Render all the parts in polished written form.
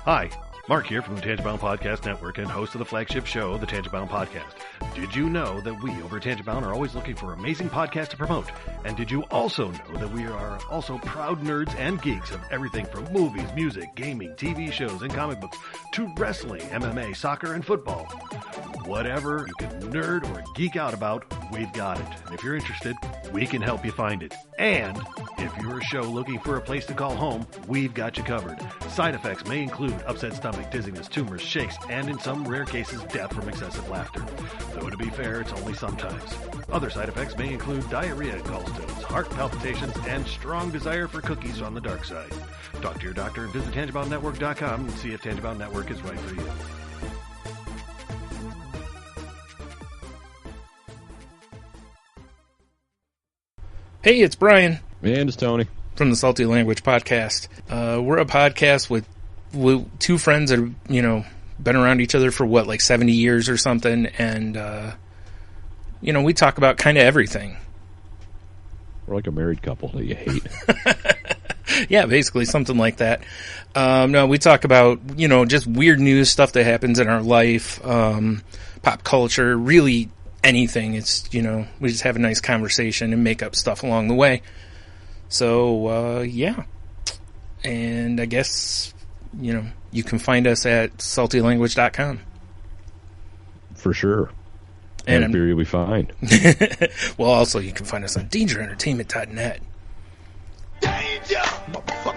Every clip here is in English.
Hi, Mark here from the Tangibound Podcast Network and host of the flagship show, the Tangibound Podcast. Did you know that we over at Tangibound are always looking for amazing podcasts to promote? And did you also know that we are also proud nerds and geeks of everything from movies, music, gaming, TV shows, and comic books to wrestling, MMA, soccer, and football? Whatever you can nerd or geek out about, we've got it. And if you're interested, we can help you find it. And if you're a show looking for a place to call home, we've got you covered. Side effects may include upset stomach, dizziness, tumors, shakes, and in some rare cases, death from excessive laughter. Though to be fair, it's only sometimes. Other side effects may include diarrhea, gallstones, heart palpitations, and strong desire for cookies on the dark side. Talk to your doctor and visit TangiboundNetwork.com and see if Tangibound Network is right for you. Hey, it's Brian. And it's Tony. From the Salty Language Podcast. We're a podcast with two friends that have, been around each other for like 70 years or something. And, we talk about kind of everything. We're like a married couple that you hate. Yeah, basically something like that. No, we talk about, just weird news, stuff that happens in our life, pop culture, really anything. It's, we just have a nice conversation and make up stuff along the way. So, yeah. And I guess, you can find us at saltylanguage.com. For sure. And beer you'll be fine. Well, also you can find us on dangerentertainment.net. Danger!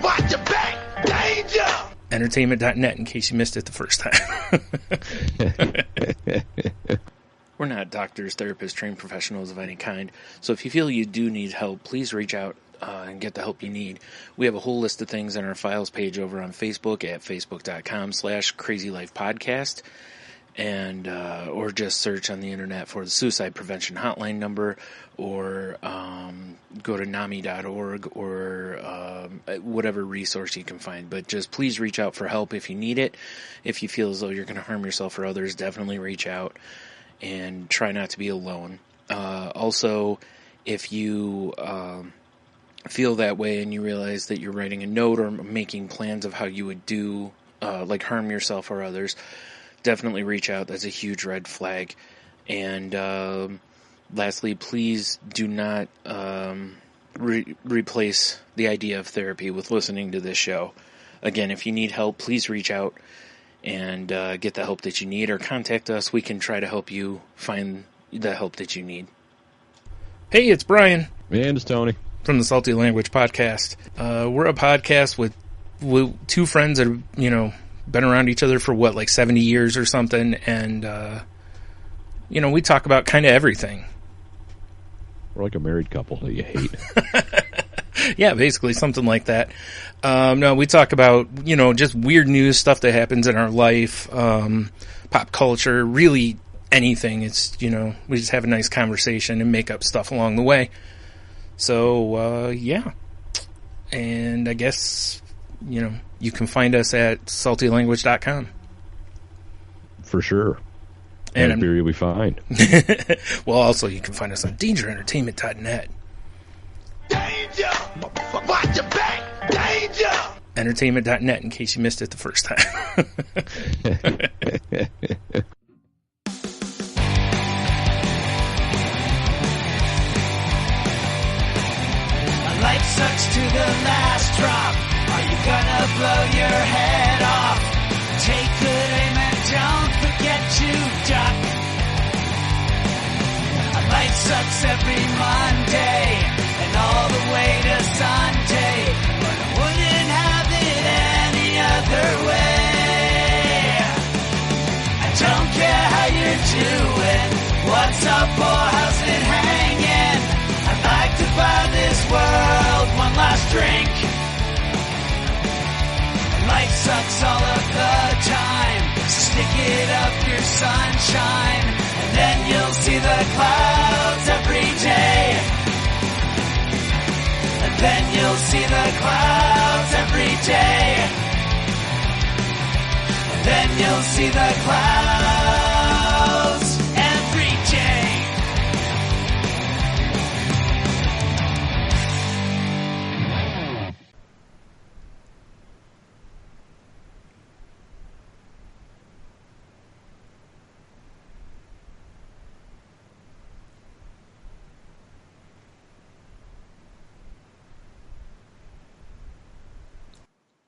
Watch your back! Danger! Entertainment.net in case you missed it the first time. We're not doctors, therapists, trained professionals of any kind. So if you feel you do need help, please reach out and get the help you need. We have a whole list of things on our files page over on Facebook at facebook.com/crazylifepodcast. And, or just search on the internet for the suicide prevention hotline number, or, go to NAMI.org or, whatever resource you can find. But just please reach out for help if you need it. If you feel as though you're going to harm yourself or others, definitely reach out and try not to be alone. Also, if you, feel that way and you realize that you're writing a note or making plans of how you would do, like harm yourself or others, definitely reach out. That's a huge red flag. And lastly, please do not replace the idea of therapy with listening to this show. Again, if you need help, please reach out and get the help that you need, or contact us. We can try to help you find the help that you need. Hey, it's Brian. And it's Tony. From the Salty Language Podcast. We're a podcast with two friends that have, been around each other for like 70 years or something. And, we talk about kind of everything. We're like a married couple that you hate. Yeah, basically something like that. No, we talk about, just weird news, stuff that happens in our life, pop culture, really anything. It's, we just have a nice conversation and make up stuff along the way. So, yeah. And I guess, you can find us at saltylanguage.com. For sure. And beer you'll be fine. Well, also you can find us on dangerentertainment.net. Danger! Watch your back! Danger! Entertainment.net in case you missed it the first time. Life sucks to the last drop. Are you gonna blow your head off? Take good aim and don't forget to duck. Life sucks every Monday and all the way to Sunday, but I wouldn't have it any other way. I don't care how you're doing, what's up or how's it hanging. I'd like to buy this world one last drink. Life sucks all of the time. Stick it up your sunshine, and then you'll see the clouds every day. And then you'll see the clouds every day. And then you'll see the clouds every day.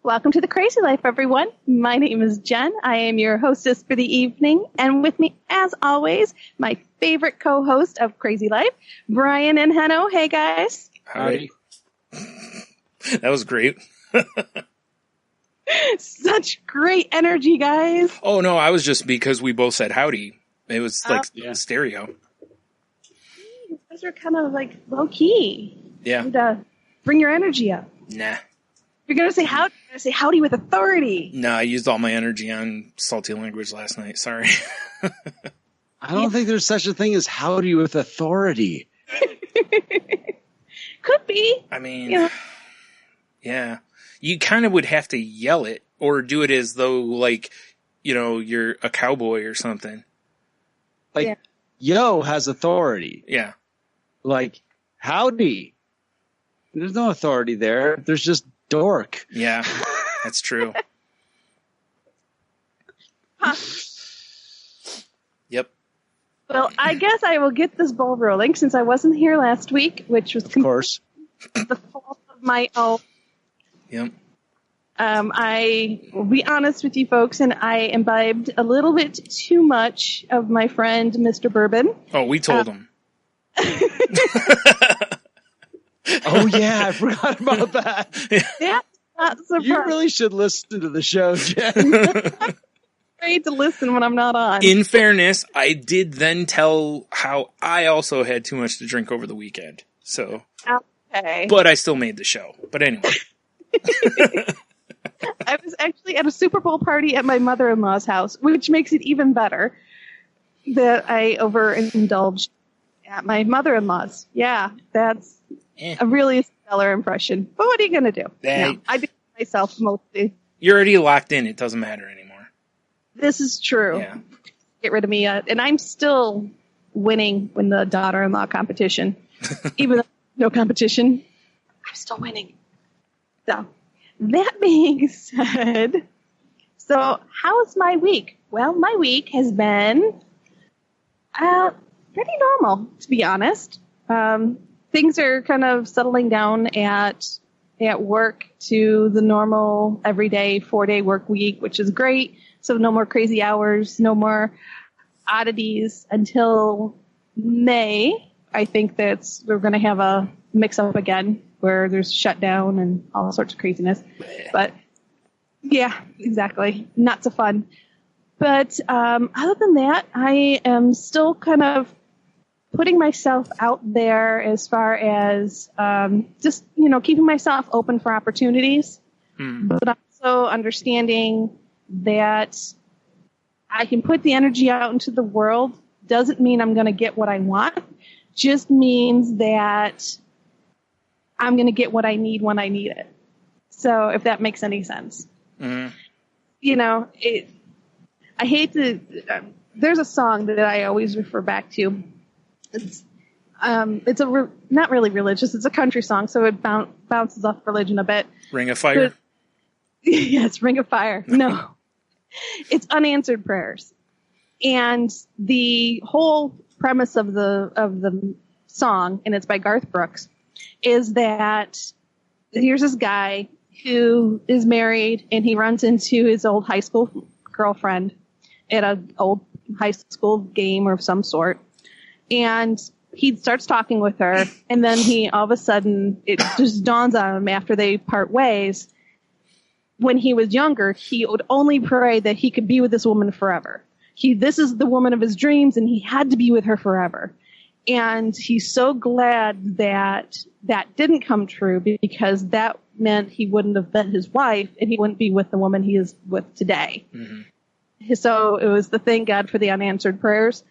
Welcome to the Crazy Life, everyone. My name is Jen. I am your hostess for the evening. And with me, as always, my favorite co-host of Crazy Life, Brian and Henno. Hey, guys. Howdy. That was great. Such great energy, guys. Oh, no, I was just because we both said howdy. It was like stereo. You guys are kind of like low-key. Yeah. And, bring your energy up. Nah. You're going to say howdy. You're going to say howdy with authority. No, I used all my energy on salty language last night. Sorry. I don't think there's such a thing as howdy with authority. Could be. I mean, yeah. You kind of would have to yell it or do it as though, like, you know, you're a cowboy or something. Like, yo has authority. Yeah. Like, howdy. There's no authority there. There's just dork. Yeah, that's true. Yep. Well, I guess I will get this ball rolling since I wasn't here last week, which was Of course. the fault of my own. Yep. I will be honest with you folks, and I imbibed a little bit too much of my friend Mr. Bourbon. Oh, we told him. Oh, yeah, I forgot about that. That's not surprising. You really should listen to the show, Jen. I'm afraid to listen when I'm not on. In fairness, I did then tell how I also had too much to drink over the weekend. So, Okay. but I still made the show. But anyway. I was actually at a Super Bowl party at my mother-in-law's house, which makes it even better that I overindulged at my mother-in-law's. Yeah, that's a really stellar impression. But what are you going to do? No, I did it myself mostly. You're already locked in. It doesn't matter anymore. This is true. Yeah. Get rid of me. And I'm still winning in the daughter-in-law competition. Even though no competition, I'm still winning. So, that being said, so how's my week? Well, my week has been pretty normal, to be honest. Things are kind of settling down at work to the normal everyday 4-day work week, which is great. So no more crazy hours, no more oddities until May. I think we're going to have a mix up again where there's shutdown and all sorts of craziness. But yeah, exactly. Not so fun. But other than that, I am still kind of putting myself out there as far as just, keeping myself open for opportunities, but also understanding that I can put the energy out into the world. Doesn't mean I'm going to get what I want. Just means that I'm going to get what I need when I need it. So if that makes any sense. Mm-hmm. I hate to, there's a song that I always refer back to. It's not really religious. It's a country song, so it bounces off religion a bit. Ring of Fire? Yes, Ring of Fire. No. It's unanswered prayers. And the whole premise of the song, and it's by Garth Brooks, is that here's this guy who is married and he runs into his old high school girlfriend at an old high school game of some sort. And he starts talking with her, and then all of a sudden, it just dawns on him after they part ways. When he was younger, he would only pray that he could be with this woman forever. This is the woman of his dreams, and he had to be with her forever. And he's so glad that didn't come true, because that meant he wouldn't have met his wife, and he wouldn't be with the woman he is with today. Mm-hmm. So it was the thank God for the unanswered prayers.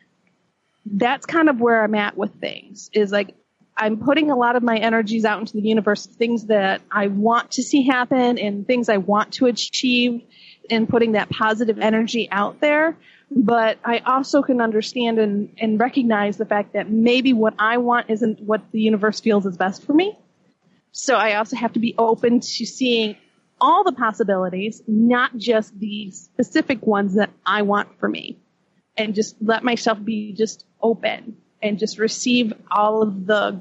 That's kind of where I'm at with things, is like I'm putting a lot of my energies out into the universe, things that I want to see happen and things I want to achieve, and putting that positive energy out there. But I also can understand and recognize the fact that maybe what I want isn't what the universe feels is best for me. So I also have to be open to seeing all the possibilities, not just the specific ones that I want for me. And just let myself be just open and just receive all of the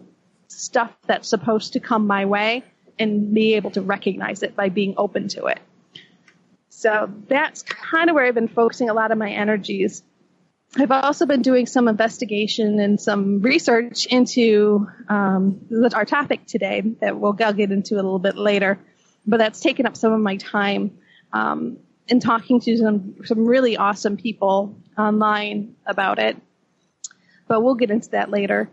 stuff that's supposed to come my way and be able to recognize it by being open to it. So that's kind of where I've been focusing a lot of my energies. I've also been doing some investigation and some research into our topic today that I'll get into a little bit later, but that's taken up some of my time in talking to some really awesome people online about it. But we'll get into that later.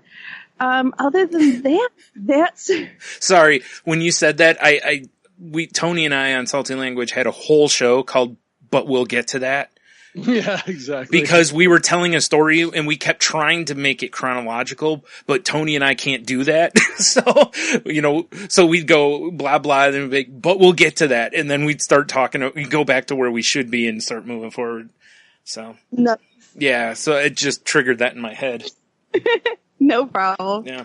Other than that, that's... Sorry, when you said that, Tony and I on Salty Language had a whole show called But We'll Get to That. Yeah, exactly. Because we were telling a story and we kept trying to make it chronological, but Tony and I can't do that. So we'd go blah, blah, and then we'd be like, but we'll get to that. And then we'd start talking, we'd go back to where we should be and start moving forward. So, no. Yeah, so it just triggered that in my head. No problem. Yeah.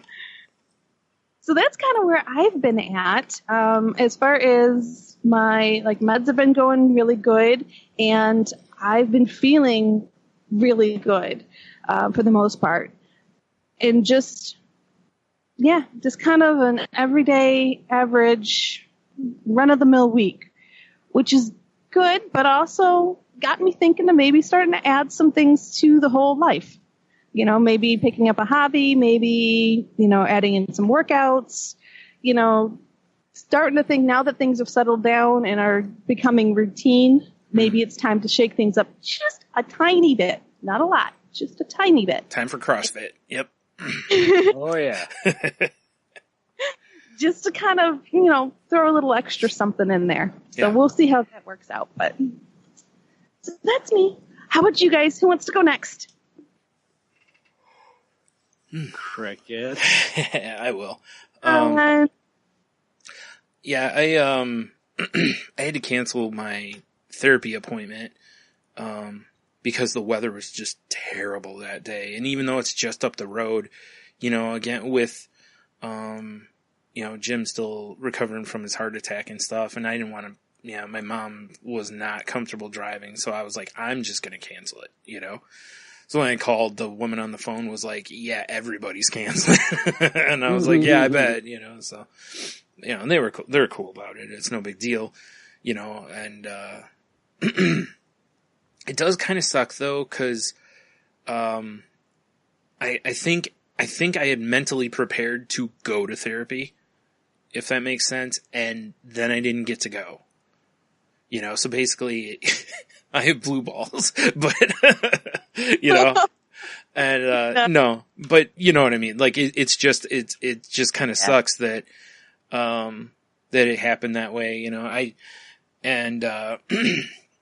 So that's kind of where I've been at. As far as my meds have been going really good, and I've been feeling really good for the most part. And just kind of an everyday, average, run-of-the-mill week, which is good, but also got me thinking of maybe starting to add some things to the whole life. Maybe picking up a hobby, maybe, adding in some workouts, starting to think now that things have settled down and are becoming routine, maybe it's time to shake things up just a tiny bit. Not a lot, just a tiny bit. Time for CrossFit. Yep. Oh, yeah. Just to kind of, throw a little extra something in there. So we'll see how that works out. But so that's me. How about you guys? Who wants to go next? Cricket. I will. Uh, Yeah, I had to cancel my therapy appointment because the weather was just terrible that day. And even though it's just up the road, again with Jim still recovering from his heart attack and stuff, and I didn't want to. My mom was not comfortable driving, so I was like, I'm just gonna cancel it, So when I called, the woman on the phone was like, yeah, everybody's canceling. And I was like, yeah, I bet, so, and they were cool about it. It's no big deal, and, it does kind of suck though, cause, I think I had mentally prepared to go to therapy, if that makes sense. And then I didn't get to go, so basically I have blue balls, but, and, no, but you know what I mean? Like, it just kind of sucks that, that it happened that way,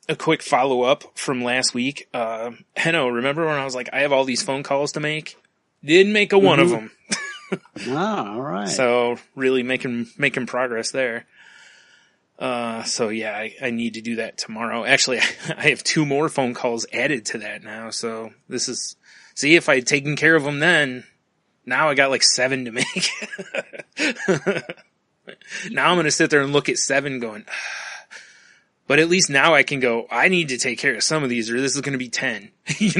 a quick follow up from last week. Henno, remember when I was like, I have all these phone calls to make? Didn't make one of them. All right. So really making progress there. So yeah, I need to do that tomorrow. Actually, I have 2 more phone calls added to that now. So see if I had taken care of them then, now I got like 7 to make. Now I'm going to sit there and look at 7 going, but at least now I can go, I need to take care of some of these or this is going to be 10, this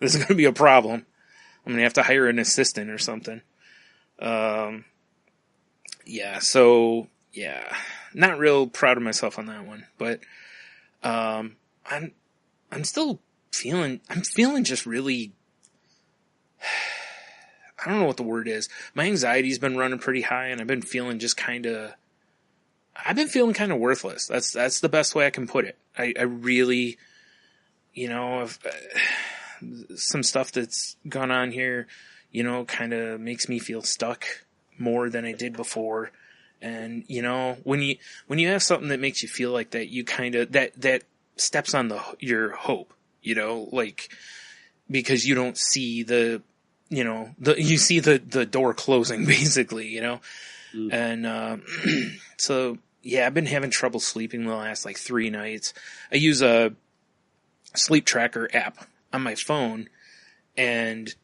is going to be a problem. I'm going to have to hire an assistant or something. Not real proud of myself on that one, but, I'm still feeling just really, I don't know what the word is. My anxiety's been running pretty high and I've been feeling kind of worthless. That's the best way I can put it. I really, some stuff that's gone on here, kind of makes me feel stuck more than I did before. And, when you have something that makes you feel like that, you kind of, that steps on your hope, because you don't see you see the door closing basically, and, so yeah, I've been having trouble sleeping the last 3 nights. I use a sleep tracker app on my phone, and,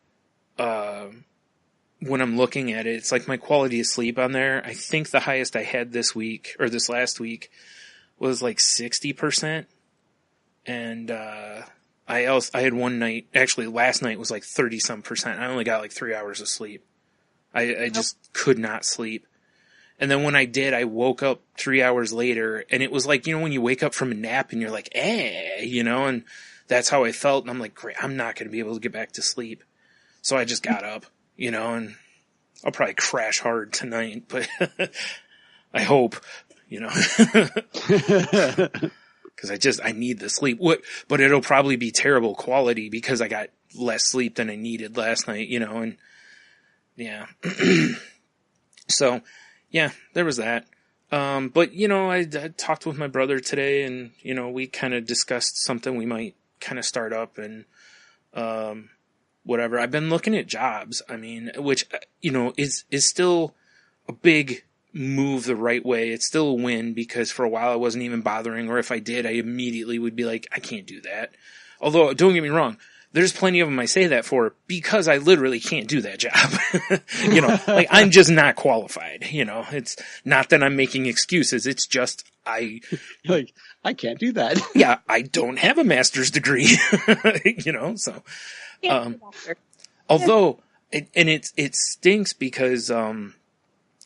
when I'm looking at it, it's like my quality of sleep on there. I think the highest I had this last week was 60%. And, I had one night, actually last night was 30-some%. I only got 3 hours of sleep. I just could not sleep. And then when I did, I woke up 3 hours later, and it was like, when you wake up from a nap and you're like, and that's how I felt. And I'm like, great, I'm not going to be able to get back to sleep. So I just got up, and I'll probably crash hard tonight, but I hope, because I need the sleep. But it'll probably be terrible quality because I got less sleep than I needed last night, and yeah. So, yeah, there was that. But, I talked with my brother today, and, we kind of discussed something we might kind of start up and whatever. I've been looking at jobs, which, is still a big move the right way. It's still a win because for a while I wasn't even bothering, or if I did, I immediately would be like, I can't do that. Although, don't get me wrong, there's plenty of them I say that for because I literally can't do that job. Like I'm just not qualified, it's not that I'm making excuses. It's just I can't do that. Yeah. I don't have a master's degree, so, although, it stinks because,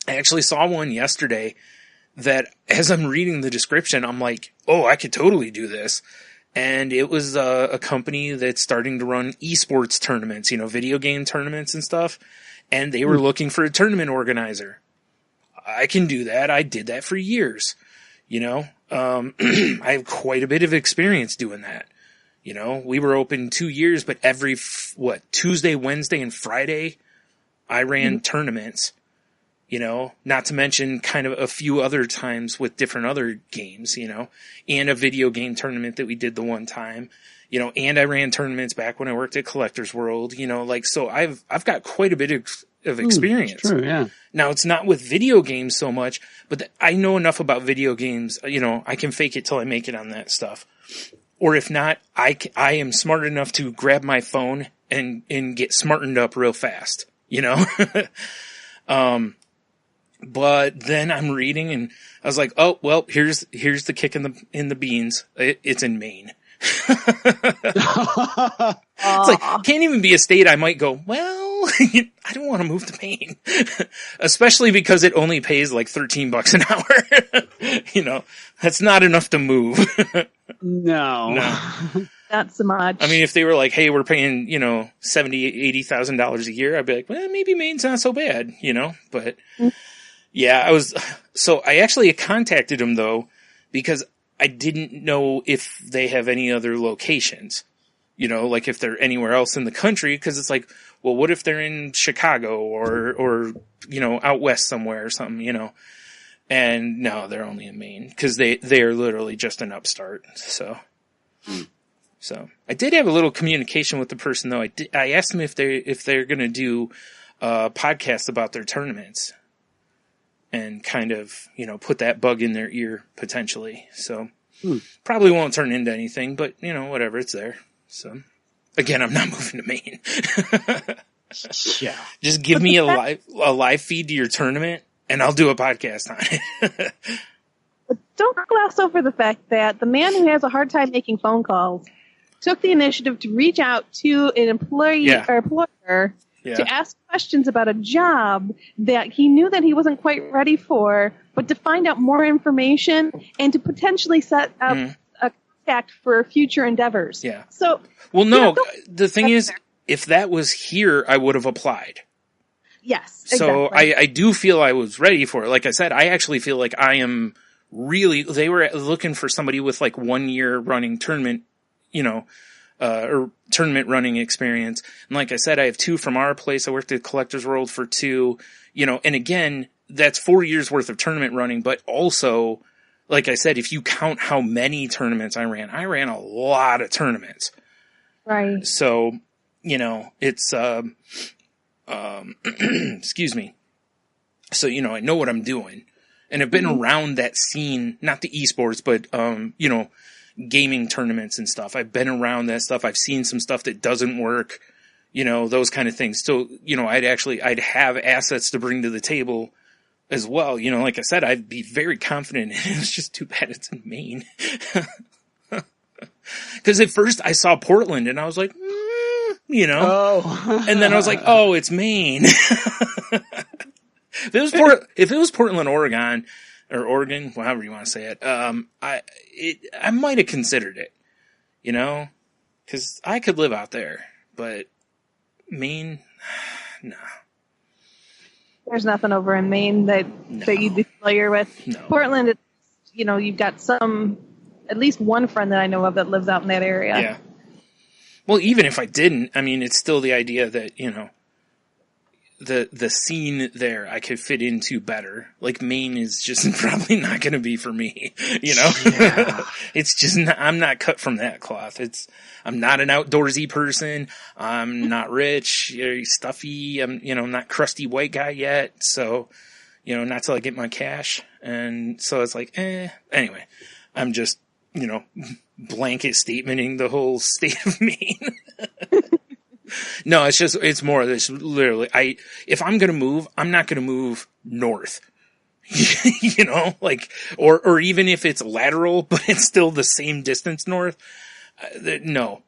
I actually saw one yesterday that as I'm reading the description, I'm like, oh, I could totally do this. And it was a company that's starting to run esports tournaments, video game tournaments and stuff. And they were looking for a tournament organizer. I can do that. I did that for years. I have quite a bit of experience doing that. We were open 2 years, but every, Tuesday, Wednesday, and Friday, I ran tournaments. Not to mention kind of a few other times with different other games, and a video game tournament that we did the one time, and I ran tournaments back when I worked at Collectors World, so I've got quite a bit of experience. True, yeah. Now it's not with video games so much, but I know enough about video games, I can fake it till I make it on that stuff. Or if not, I am smart enough to grab my phone and get smartened up real fast, But then I'm reading and I was like, oh, well, here's the kick in the beans. It's in Maine. It's like, can't even be a state I might go, well, I don't want to move to Maine. Especially because it only pays like $13 an hour. That's not enough to move. No. Not so much. If they were like, hey, we're paying, $70,000, $80,000 a year, I'd be like, well, maybe Maine's not so bad, but yeah, so I actually contacted them though, because I didn't know if they have any other locations, like if they're anywhere else in the country, because it's like, well, what if they're in Chicago or out west somewhere or something, and no, they're only in Maine because they are literally just an upstart. So I did have a little communication with the person though. I asked them if they're going to do podcasts about their tournaments and kind of, put that bug in their ear potentially. So probably won't turn into anything, but whatever, it's there. So again, I'm not moving to Maine. Yeah. Just give me a live feed to your tournament and I'll do a podcast on it. But don't gloss over the fact that the man who has a hard time making phone calls took the initiative to reach out to an employee or employer to ask questions about a job that he knew that he wasn't quite ready for, but to find out more information and to potentially set up a contact for future endeavors. Yeah. So, well, no, the thing is, if that was here, I would have applied. Yes. So exactly. I do feel I was ready for it. Like I said, I actually feel like I am really, they were looking for somebody with like 1 year running tournament, or tournament running experience. And like I said, I have 2 from our place. I worked at Collectors World for 2, and again, that's 4 years worth of tournament running, but also, like I said, if you count how many tournaments I ran a lot of tournaments. Right. So, it's, excuse me. So, I know what I'm doing. And I've been around that scene, not the esports, but, gaming tournaments and stuff. I've been around that stuff. I've seen some stuff that doesn't work, those kind of things. So, I'd have assets to bring to the table as well. Like I said, I'd be very confident. It's just too bad it's in Maine. Cause at first I saw Portland and I was like, Oh. and then I was like, oh, it's Maine. if it was Portland, Oregon, or Oregon, however you want to say it, I might have considered it, you know, because I could live out there, but Maine, no. There's nothing over in Maine that you'd be familiar with. No. Portland, it's, you know, you've got at least one friend that I know of that lives out in that area. Yeah. Well, even if I didn't, I mean, it's still the idea that, you know, the scene there I could fit into better. Like Maine is just probably not going to be for me, you know? Yeah. It's just I'm not cut from that cloth. I'm not an outdoorsy person. I'm not rich, stuffy. I'm not crusty white guy yet. So, you know, not till I get my cash. And so it's like, anyway, I'm just, you know, blanket statementing the whole state of Maine. No, it's more this literally, if I'm going to move, I'm not going to move north, you know, like, or even if it's lateral, but it's still the same distance north. No,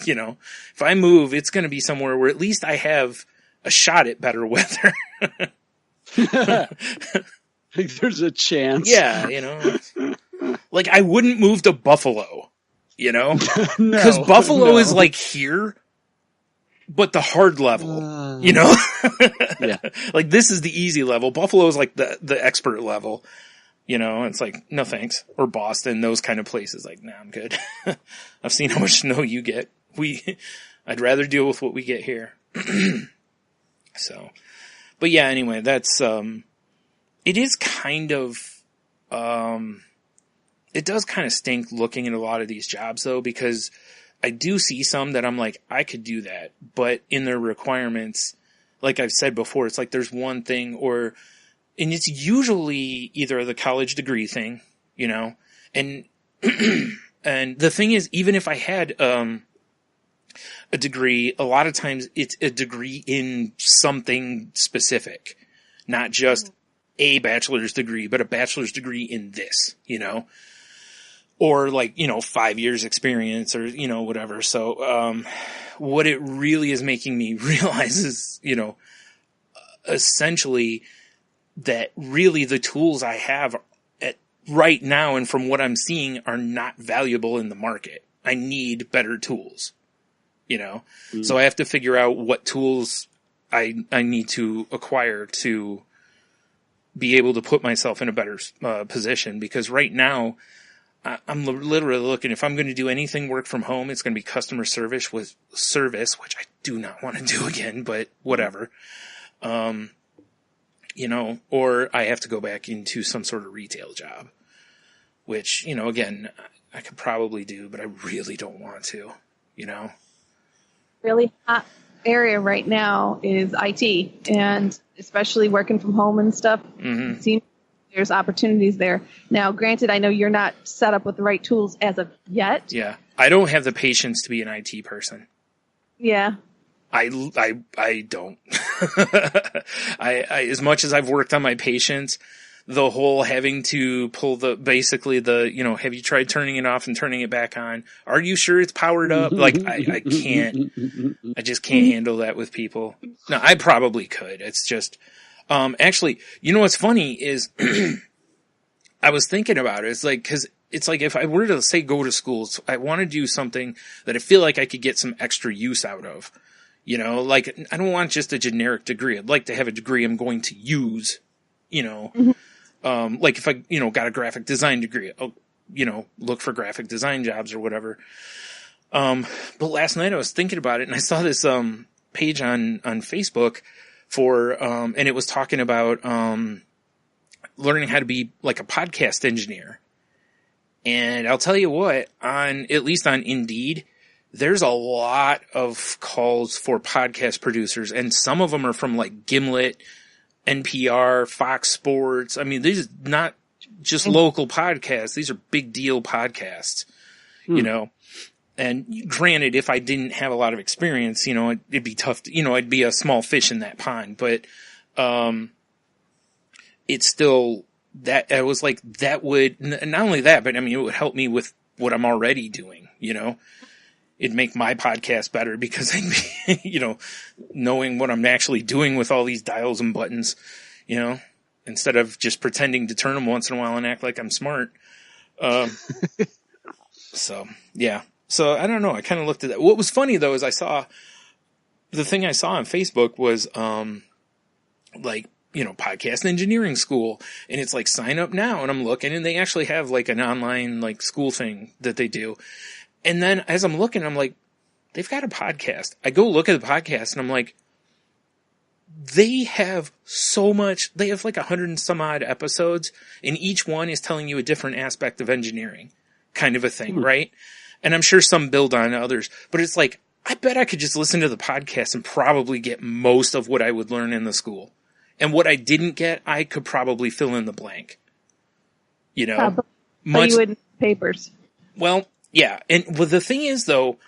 you know, if I move, it's going to be somewhere where at least I have a shot at better weather. Like there's a chance. Yeah. You know, like I wouldn't move to Buffalo. You know, No, because Buffalo no. is like here, but the hard level, you know, Yeah. like this is the easy level. Buffalo is like the expert level, you know, it's like, no thanks. Or Boston, those kind of places. Like, nah, I'm good. I've seen how much snow you get. I'd rather deal with what we get here. So, but yeah, anyway, that's, it is kind of, it does kind of stink looking at a lot of these jobs though, because I do see some that I'm like, I could do that, but in their requirements, like I've said before, it's like there's one thing and it's usually either the college degree thing, you know, and, and the thing is, even if I had, a degree, a lot of times it's a degree in something specific, not just a bachelor's degree, but a bachelor's degree in this, you know, or like, you know, 5 years experience or, you know, whatever. So, what it really is making me realize is, you know, essentially that really the tools I have right now and from what I'm seeing are not valuable in the market. I need better tools, you know, so I have to figure out what tools I need to acquire to be able to put myself in a better position, because right now I'm literally looking, if I'm going to do anything work from home, it's going to be customer service, which I do not want to do again, but whatever. You know, or I have to go back into some sort of retail job, which, you know, again, I could probably do, but I really don't want to, you know. Really hot area right now is IT, and especially working from home and stuff. It seems there's opportunities there. Now, granted, I know you're not set up with the right tools as of yet. Yeah. I don't have the patience to be an IT person. Yeah. I don't. I as much as I've worked on my patience, the whole having to pull basically you know, have you tried turning it off and turning it back on? Are you sure it's powered up? Like, I can't, I just can't handle that with people. No, I probably could. It's just, actually, you know what's funny is I was thinking about it. It's like, cause it's like if I were to say go to school, so I want to do something that I feel like I could get some extra use out of. You know, like I don't want just a generic degree. I'd like to have a degree I'm going to use, you know. Like if I, you know, got a graphic design degree, I'll, you know, look for graphic design jobs or whatever. But last night I was thinking about it and I saw this, page on Facebook for, and it was talking about, learning how to be like a podcast engineer. And I'll tell you what, at least on Indeed, there's a lot of calls for podcast producers, and some of them are from like Gimlet, NPR, Fox Sports. I mean, these are not just local podcasts. These are big deal podcasts, you know. And granted, if I didn't have a lot of experience, you know, it'd be tough to, you know, I'd be a small fish in that pond. But it's still that I was like, that would not only that, but I mean, it would help me with what I'm already doing, you know. it'd make my podcast better because I'd be, you know, knowing what I'm actually doing with all these dials and buttons, you know, instead of just pretending to turn them once in a while and act like I'm smart. So yeah. So I don't know. I kind of looked at that. What was funny though is the thing I saw on Facebook was, like, you know, podcast engineering school, and it's like sign up now, and I'm looking, and they actually have like an online like school thing that they do. And then as I'm looking, I'm like, they've got a podcast. I go look at the podcast and I'm like, they have so much, they have like 100 and some odd episodes, and each one is telling you a different aspect of engineering kind of a thing. Right. And I'm sure some build on others, but it's like, I bet I could just listen to the podcast and probably get most of what I would learn in the school. And what I didn't get, I could probably fill in the blank. You know? But you wouldn't papers. Well, yeah. And well, the thing is, though,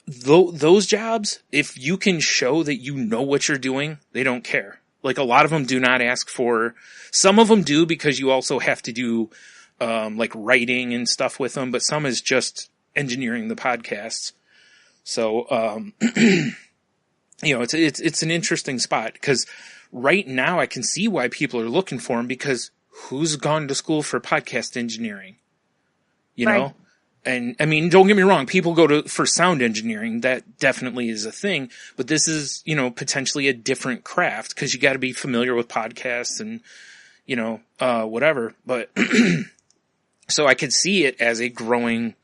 those jobs, if you can show that you know what you're doing, they don't care. Like, a lot of them do not ask for... Some of them do because you also have to do, like, writing and stuff with them. But some is just engineering the podcasts. So, you know, it's an interesting spot because right now I can see why people are looking for them, because who's gone to school for podcast engineering? You know? And I mean, don't get me wrong. People go for sound engineering. That definitely is a thing, but this is, you know, potentially a different craft because you got to be familiar with podcasts and, you know, whatever. But so I could see it as a growing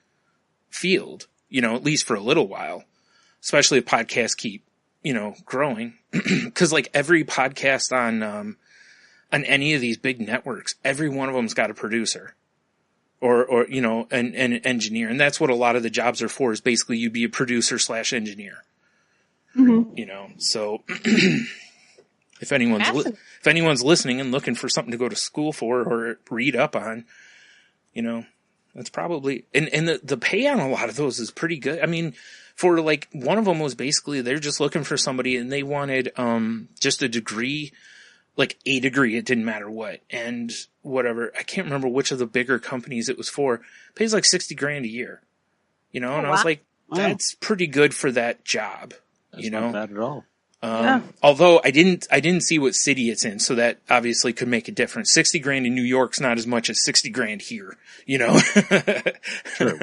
field, you know, at least for a little while, especially if podcasts keep, you know, growing. Cause like every podcast on any of these big networks, every one of them's got a producer or, you know, an engineer. And that's what a lot of the jobs are for, is basically you'd be a producer / engineer, you know? So if anyone's listening and looking for something to go to school for or read up on, you know, that's probably, and the pay on a lot of those is pretty good. I mean, for like, one of them was basically, they're just looking for somebody and they wanted, just a degree, like a degree. It didn't matter what, and whatever. I can't remember which of the bigger companies it was for. Pays like $60,000 a year, you know? And I was like, that's pretty good for that job. That's, you know, not bad at all. Although I didn't see what city it's in, so that obviously could make a difference. $60,000 in New York's not as much as $60,000 here, you know? True.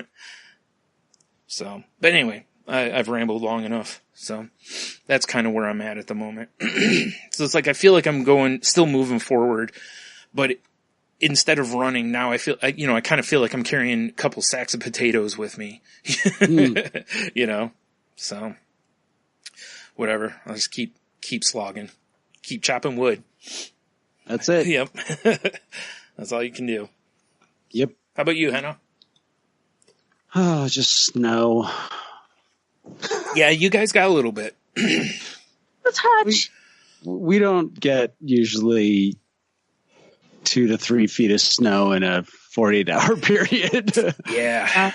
So, but anyway, I've rambled long enough. So that's kind of where I'm at the moment. So it's like, I feel like I'm still moving forward, but instead of running now, I kind of feel like I'm carrying a couple sacks of potatoes with me, you know? So whatever. I'll just keep slogging, keep chopping wood. That's it. Yep. That's all you can do. Yep. How about you, Hannah? Oh, just snow. Yeah, you guys got a little bit. A touch. We don't get usually 2 to 3 feet of snow in a 48-hour period. Yeah.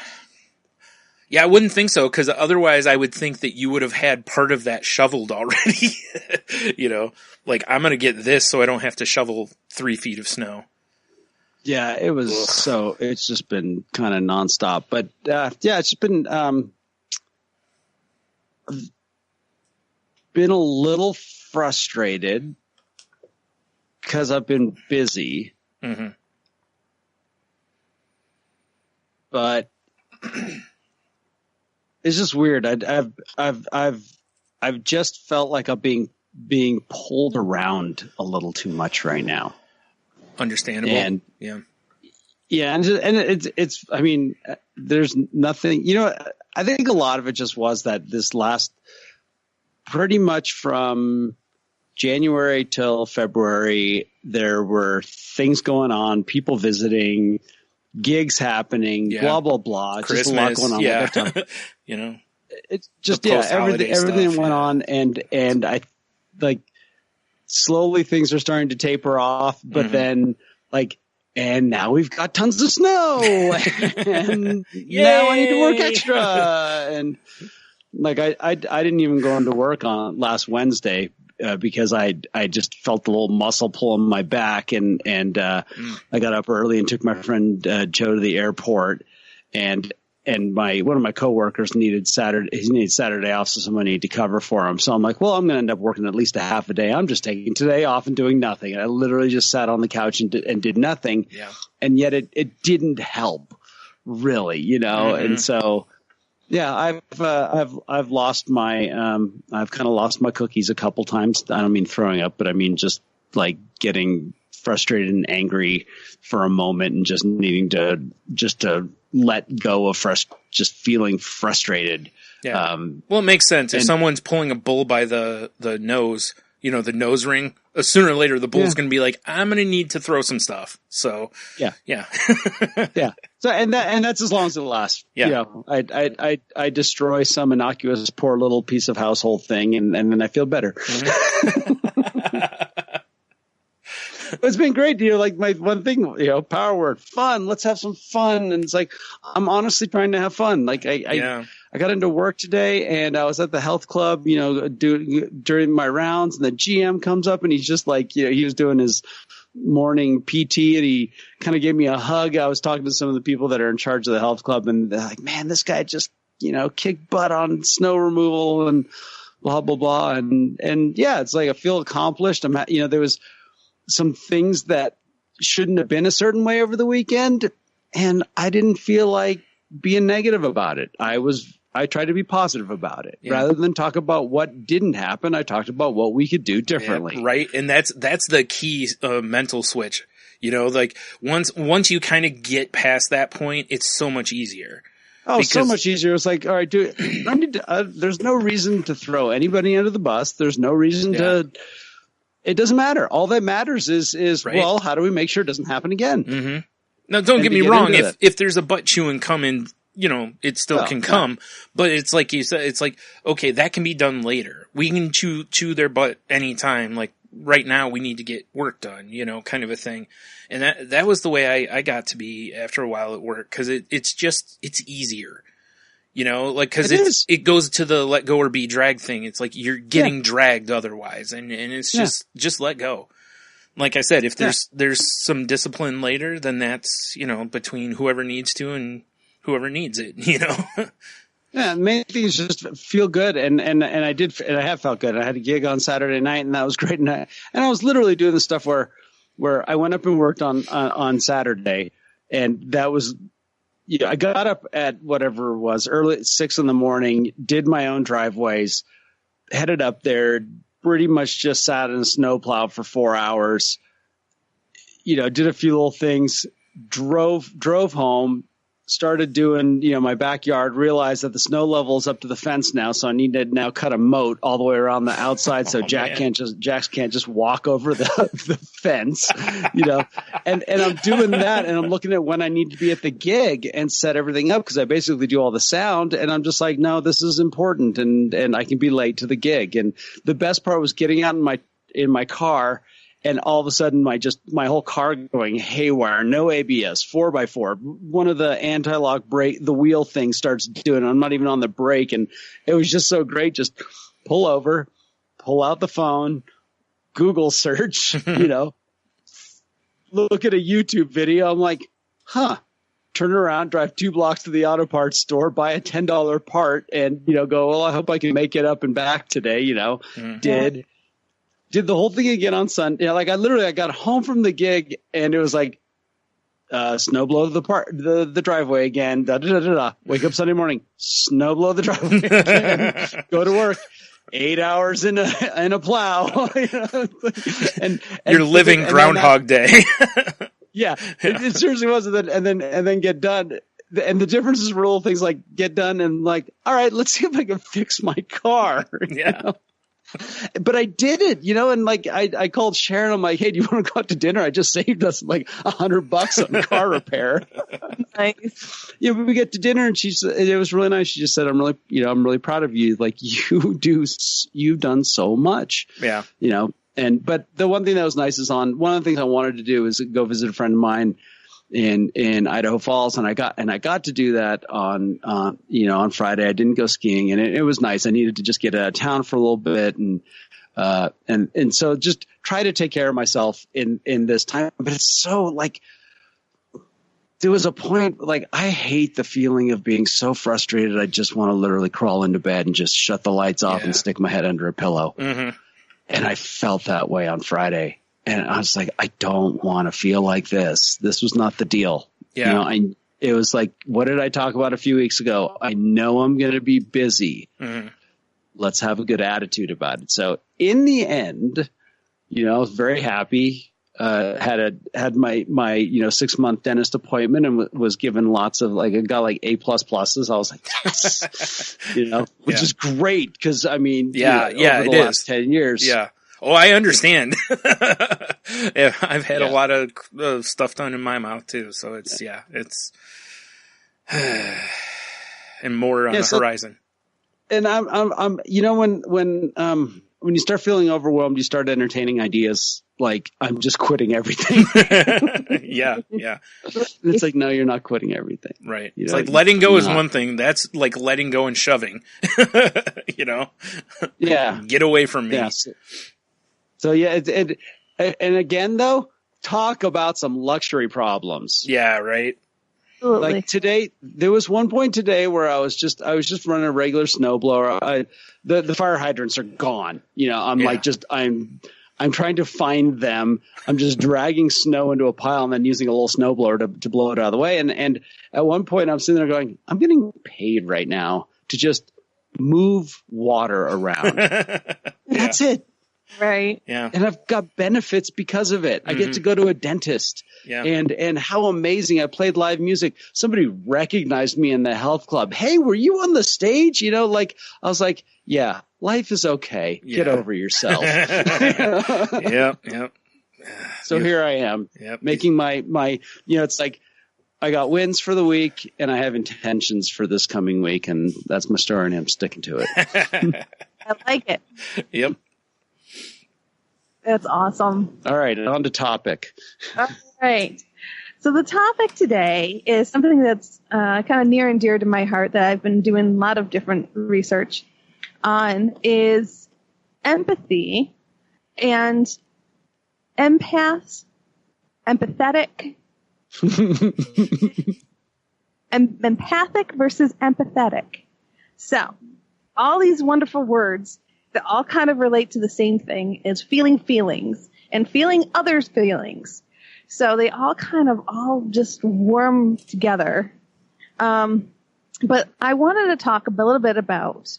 Yeah, I wouldn't think so, because otherwise I would think that you would have had part of that shoveled already. You know, like, I'm going to get this so I don't have to shovel 3 feet of snow. Yeah, it was it's just been kind of nonstop. But yeah, it's been a little frustrated because I've been busy. Mm-hmm. But it's just weird. I've just felt like I'm being pulled around a little too much right now. Understandable. And yeah, and it's. I mean, there's nothing. You know, I think a lot of it just was that this last, pretty much from January till February, there were things going on, people visiting, gigs happening, blah blah blah. Christmas, just a lot going on. Yeah. Like you know, it's just everything went on, and I like slowly things are starting to taper off, but then like. And now we've got tons of snow, and now I need to work extra. And like I didn't even go into work on last Wednesday because I just felt a little muscle pull in my back, and I got up early and took my friend Joe to the airport, and one of my coworkers needed Saturday off, so someone needed to cover for him. So I'm like, well, I'm going to end up working at least a half a day. I'm just taking today off and doing nothing. And I literally just sat on the couch and did nothing. Yeah. And yet it didn't help really, And so, yeah, I've lost my, I've kind of lost my cookies a couple times. I don't mean throwing up, but I mean just like getting frustrated and angry for a moment and just needing to let go of just feeling frustrated. Yeah. Well, it makes sense. If someone's pulling a bull by the nose, the nose ring, sooner or later the bull's going to be like, I'm going to need to throw some stuff. So yeah. Yeah. So, and that's as long as it lasts. Yeah. I destroy some innocuous, poor little piece of household thing and then I feel better. It's been great, like my one thing, power word, fun. Let's have some fun. And it's like, I'm honestly trying to have fun. Like I got into work today and I was at the health club, during my rounds, and the GM comes up and he's just like, he was doing his morning PT and he kind of gave me a hug. I was talking to some of the people that are in charge of the health club and they're like, man, this guy just, kicked butt on snow removal and blah, blah, blah. And yeah, it's like I feel accomplished. There was some things that shouldn't have been a certain way over the weekend, and I didn't feel like being negative about it. I tried to be positive about it. Rather than talk about what didn't happen, I talked about what we could do differently. Yeah, right. And that's the key mental switch. Like once you kind of get past that point, it's so much easier. Oh, so much easier. It's like, all right, dude, there's no reason to throw anybody under the bus. There's no reason to. It doesn't matter. All that matters is right. Well, how do we make sure it doesn't happen again? Mm-hmm. Now, don't get me wrong. If there's a butt chewing coming, it still can come. But it's like you said, it's like, okay, that can be done later. We can chew their butt anytime. Like right now, we need to get work done, kind of a thing. And that was the way I got to be after a while at work, because it's easier. Cause it goes to the let go or be dragged thing. It's like you're getting dragged otherwise. And it's just let go. Like I said, if there's some discipline later, then that's, between whoever needs to and whoever needs it, Yeah. Main thing is just feel good. And I have felt good. I had a gig on Saturday night and that was great. And I was literally doing the stuff where I went up and worked on Saturday, and that was, I got up at whatever it was, early at 6 a.m, did my own driveways, headed up there, pretty much just sat in a snowplow for 4 hours, did a few little things, drove home, started doing, my backyard, realized that the snow level is up to the fence now. So I need to now cut a moat all the way around the outside. So Jax can't just walk over the fence, and I'm doing that. And I'm looking at when I need to be at the gig and set everything up, because I basically do all the sound, and I'm just like, no, this is important. And I can be late to the gig. And the best part was getting out in my car, and all of a sudden my whole car going haywire, no ABS, 4x4. One of the anti-lock brake, the wheel thing starts doing it. I'm not even on the brake. And it was just so great. Just pull over, pull out the phone, Google search, look at a YouTube video. I'm like, turn around, drive 2 blocks to the auto parts store, buy a $10 part, and, go, well, I hope I can make it up and back today, Did the whole thing again on Sunday. I got home from the gig and it was like, snow blow the driveway again. Wake up Sunday morning, snow blow the driveway again. Go to work, 8 hours in a plow. and you're living Groundhog Day. Yeah, it seriously was. And then get done. And the differences were little things like get done and like, all right, let's see if I can fix my car. Yeah. But I did it, and like I called Sharon. I'm like, hey, do you want to go out to dinner? I just saved us like $100 on car repair. Nice. Yeah, we get to dinner and it was really nice. She just said, I'm really proud of you. Like you've done so much. Yeah. But the one thing that was nice is one of the things I wanted to do is go visit a friend of mine in Idaho Falls, and I got to do that on Friday. I didn't go skiing, and it was nice. I needed to just get out of town for a little bit, and so just try to take care of myself in this time. But it's so like there was a point, like, I hate the feeling of being so frustrated. I just want to literally crawl into bed and just shut the lights off and stick my head under a pillow. Mm-hmm. And I felt that way on Friday. And I was like, I don't want to feel like this. This was not the deal. Yeah. You know, it was like, what did I talk about a few weeks ago? I know I'm going to be busy. Mm-hmm. Let's have a good attitude about it. So in the end, you know, I was very happy. Had my 6-month dentist appointment and was given lots of, like, I got like A++. I was like, yes, you know, which is great. Because I mean, over the last 10 years. Yeah. Oh, I understand. I've had a lot of stuff done in my mouth too. So it's and more on the horizon. And I'm you know, when you start feeling overwhelmed, you start entertaining ideas like, I'm just quitting everything. Yeah. It's like, no, you're not quitting everything. Right. You It's know, like letting go is one thing. That's like letting go and shoving. You know? Yeah. Get away from me. Yeah. So yeah, and again, though, talk about some luxury problems. Yeah, right. Absolutely. Like today, there was one point today where I was just running a regular snowblower. The fire hydrants are gone. You know, I'm trying to find them. I'm just dragging snow into a pile and then using a little snowblower to blow it out of the way. And at one point, I'm sitting there going, I'm getting paid right now to just move water around. That's it. Right. Yeah. And I've got benefits because of it. I get to go to a dentist. Yeah. And how amazing. I played live music. Somebody recognized me in the health club. Hey, were you on the stage? You know, like, I was like, yeah, life is okay. Yeah. Get over yourself. Yep. So here I am making my, you know, it's like I got wins for the week and I have intentions for this coming week. And that's my story and I'm sticking to it. I like it. Yep. That's awesome. All right. On to topic. All right. So the topic today is something that's kind of near and dear to my heart that I've been doing a lot of different research on is empathy and empaths, empathetic, empathic versus empathetic. So all these wonderful words that all kind of relate to the same thing is feeling feelings and feeling others' feelings. So they all kind of just worm together. But I wanted to talk a little bit about,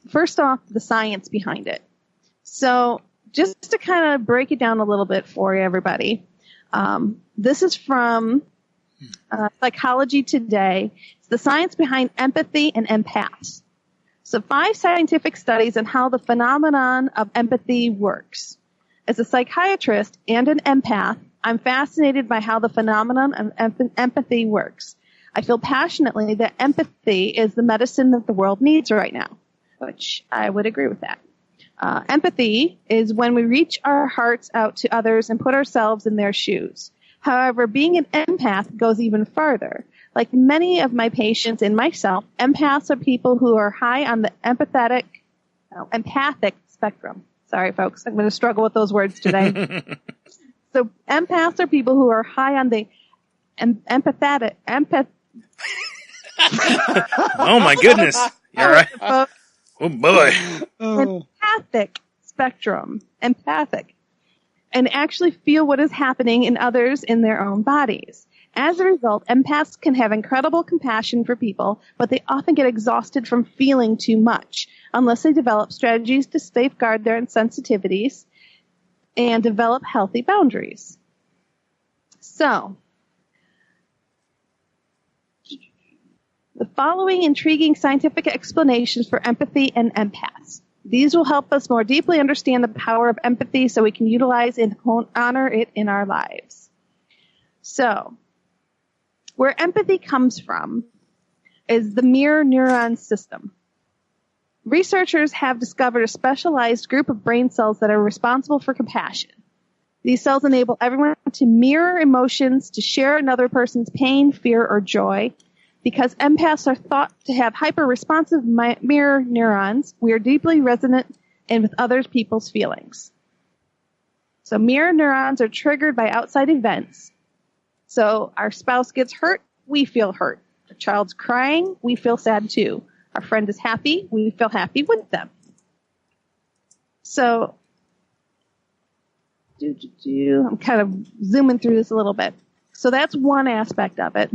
first off, the science behind it. So just to kind of break it down a little bit for you, everybody, this is from Psychology Today. It's the science behind empathy and empaths. So 5 scientific studies on how the phenomenon of empathy works. As a psychiatrist and an empath, I'm fascinated by how the phenomenon of empathy works. I feel passionately that empathy is the medicine that the world needs right now, which I would agree with that. Empathy is when we reach our hearts out to others and put ourselves in their shoes. However, being an empath goes even farther. Like many of my patients and myself, empaths are people who are high on the empathic spectrum. Sorry, folks. I'm going to struggle with those words today. So empaths are people who are high on the empathetic. Oh, my goodness. You're right. Oh, boy. Empathic spectrum. Empathic. And actually feel what is happening in others in their own bodies. As a result, empaths can have incredible compassion for people, but they often get exhausted from feeling too much unless they develop strategies to safeguard their sensitivities and develop healthy boundaries. So, the following intriguing scientific explanations for empathy and empaths. These will help us more deeply understand the power of empathy so we can utilize and honor it in our lives. So, where empathy comes from is the mirror neuron system. Researchers have discovered a specialized group of brain cells that are responsible for compassion. These cells enable everyone to mirror emotions, to share another person's pain, fear, or joy. Because empaths are thought to have hyper-responsive mirror neurons, we are deeply resonant and with other people's feelings. So mirror neurons are triggered by outside events. So our spouse gets hurt, we feel hurt. Our child's crying, we feel sad too. Our friend is happy, we feel happy with them. So, I'm kind of zooming through this a little bit. So that's one aspect of it.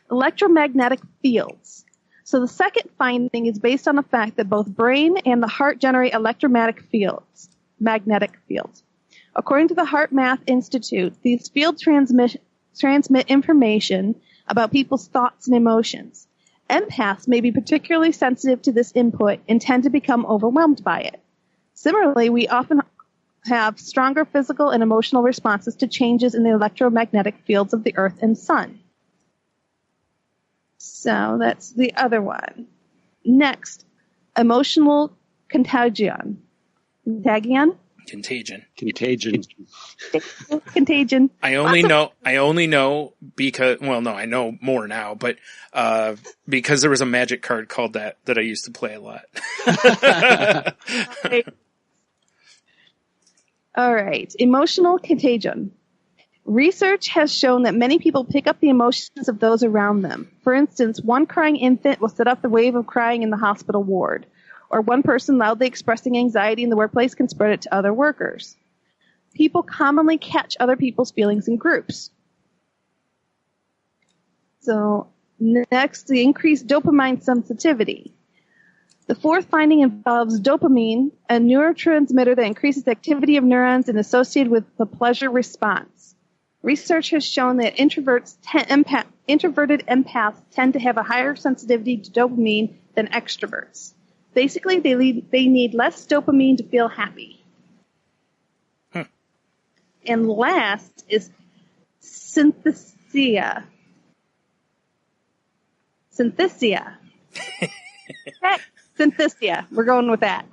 Electromagnetic fields. So the second finding is based on the fact that both brain and the heart generate electromagnetic fields, magnetic fields. According to the Heart Math Institute, these fields transmit information about people's thoughts and emotions. Empaths may be particularly sensitive to this input and tend to become overwhelmed by it. Similarly, we often have stronger physical and emotional responses to changes in the electromagnetic fields of the Earth and Sun. So that's the other one. Next, emotional contagion. Contagion. Contagion. I only know because, well, no, I know more now, but, because there was a magic card called that I used to play a lot. All right. Emotional contagion. Research has shown that many people pick up the emotions of those around them. For instance, one crying infant will set off the wave of crying in the hospital ward, or one person loudly expressing anxiety in the workplace can spread it to other workers. People commonly catch other people's feelings in groups. So next, the increased dopamine sensitivity. The fourth finding involves dopamine, a neurotransmitter that increases the activity of neurons and associated with the pleasure response. Research has shown that introverted empaths tend to have a higher sensitivity to dopamine than extroverts. Basically, they need less dopamine to feel happy. And last is synthesia. Synthesia. We're going with that.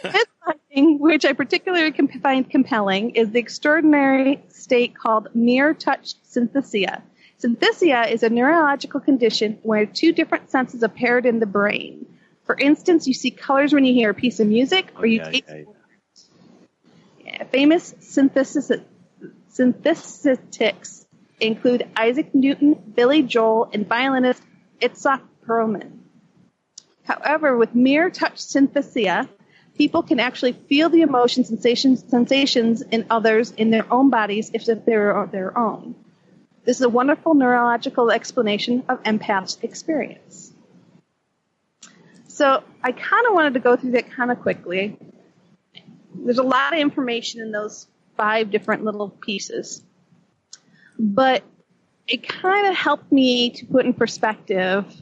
This finding, which I particularly find compelling, is the extraordinary state called mere touch synthesia. Synthesia is a neurological condition where two different senses are paired in the brain. For instance, you see colors when you hear a piece of music, or you taste words. Famous synthetics include Isaac Newton, Billy Joel, and violinist Itzhak Perlman. However, with mere touch synthesia, people can actually feel the emotions, sensations in others in their own bodies if they're their own. This is a wonderful neurological explanation of empath's experience. So I kind of wanted to go through that kind of quickly. There's a lot of information in those 5 different little pieces. But it kind of helped me to put in perspective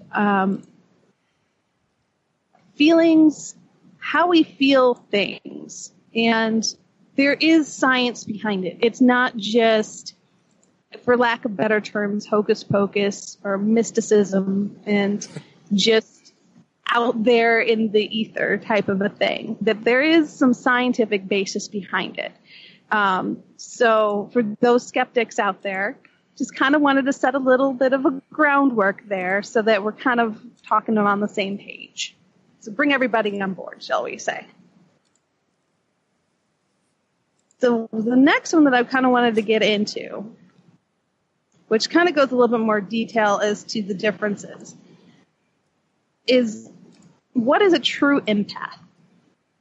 feelings, how we feel things. And there is science behind it. It's not just, for lack of better terms, hocus pocus or mysticism and just out there in the ether type of a thing. That there is some scientific basis behind it. So for those skeptics out there, just kind of wanted to set a little bit of a groundwork there so that we're kind of talking on the same page. So bring everybody on board, shall we say. So the next one that I kind of wanted to get into, which kind of goes a little bit more detail as to the differences, is what is a true empath?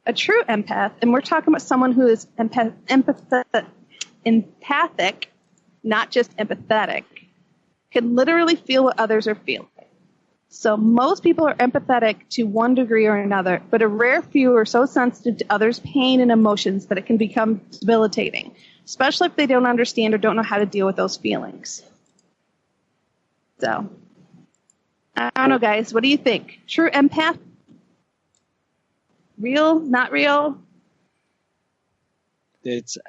A true empath, and we're talking about someone who is empathic, not just empathetic, can literally feel what others are feeling. So most people are empathetic to one degree or another, but a rare few are so sensitive to others' pain and emotions that it can become debilitating, especially if they don't understand or don't know how to deal with those feelings. So, I don't know, guys. What do you think? True empath? Real? Not real? It's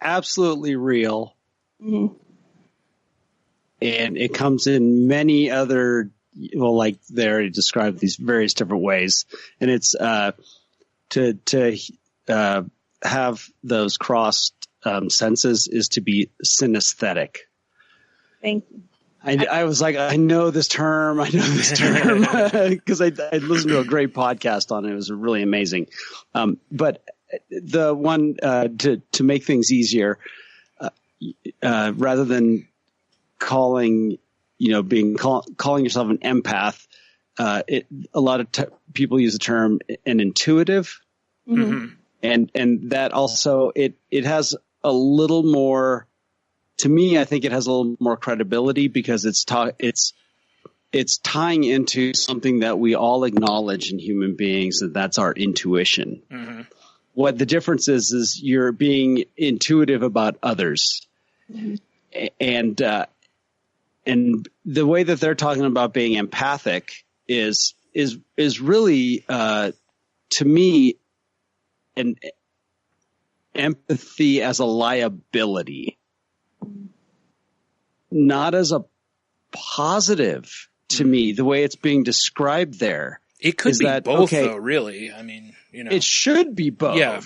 absolutely real. Mm-hmm. And it comes in many other, well, like they already described these various different ways. And it's to have those crossed senses is to be synesthetic. Thank you. I was like, I know this term, because I listened to a great podcast on it. It was really amazing. But the one to make things easier, rather than calling yourself an empath, a lot of people use the term an intuitive. Mm-hmm. And that also, it has a little more, to me, I think it has a little more credibility because it's tying into something that we all acknowledge in human beings, and that's our intuition. Mm-hmm. What the difference is you're being intuitive about others. Mm-hmm. And the way that they're talking about being empathic is really, to me, an empathy as a liability, not as a positive. To me, the way it's being described there, it could be that, both, okay, though. Really, I mean, it should be both. Yeah.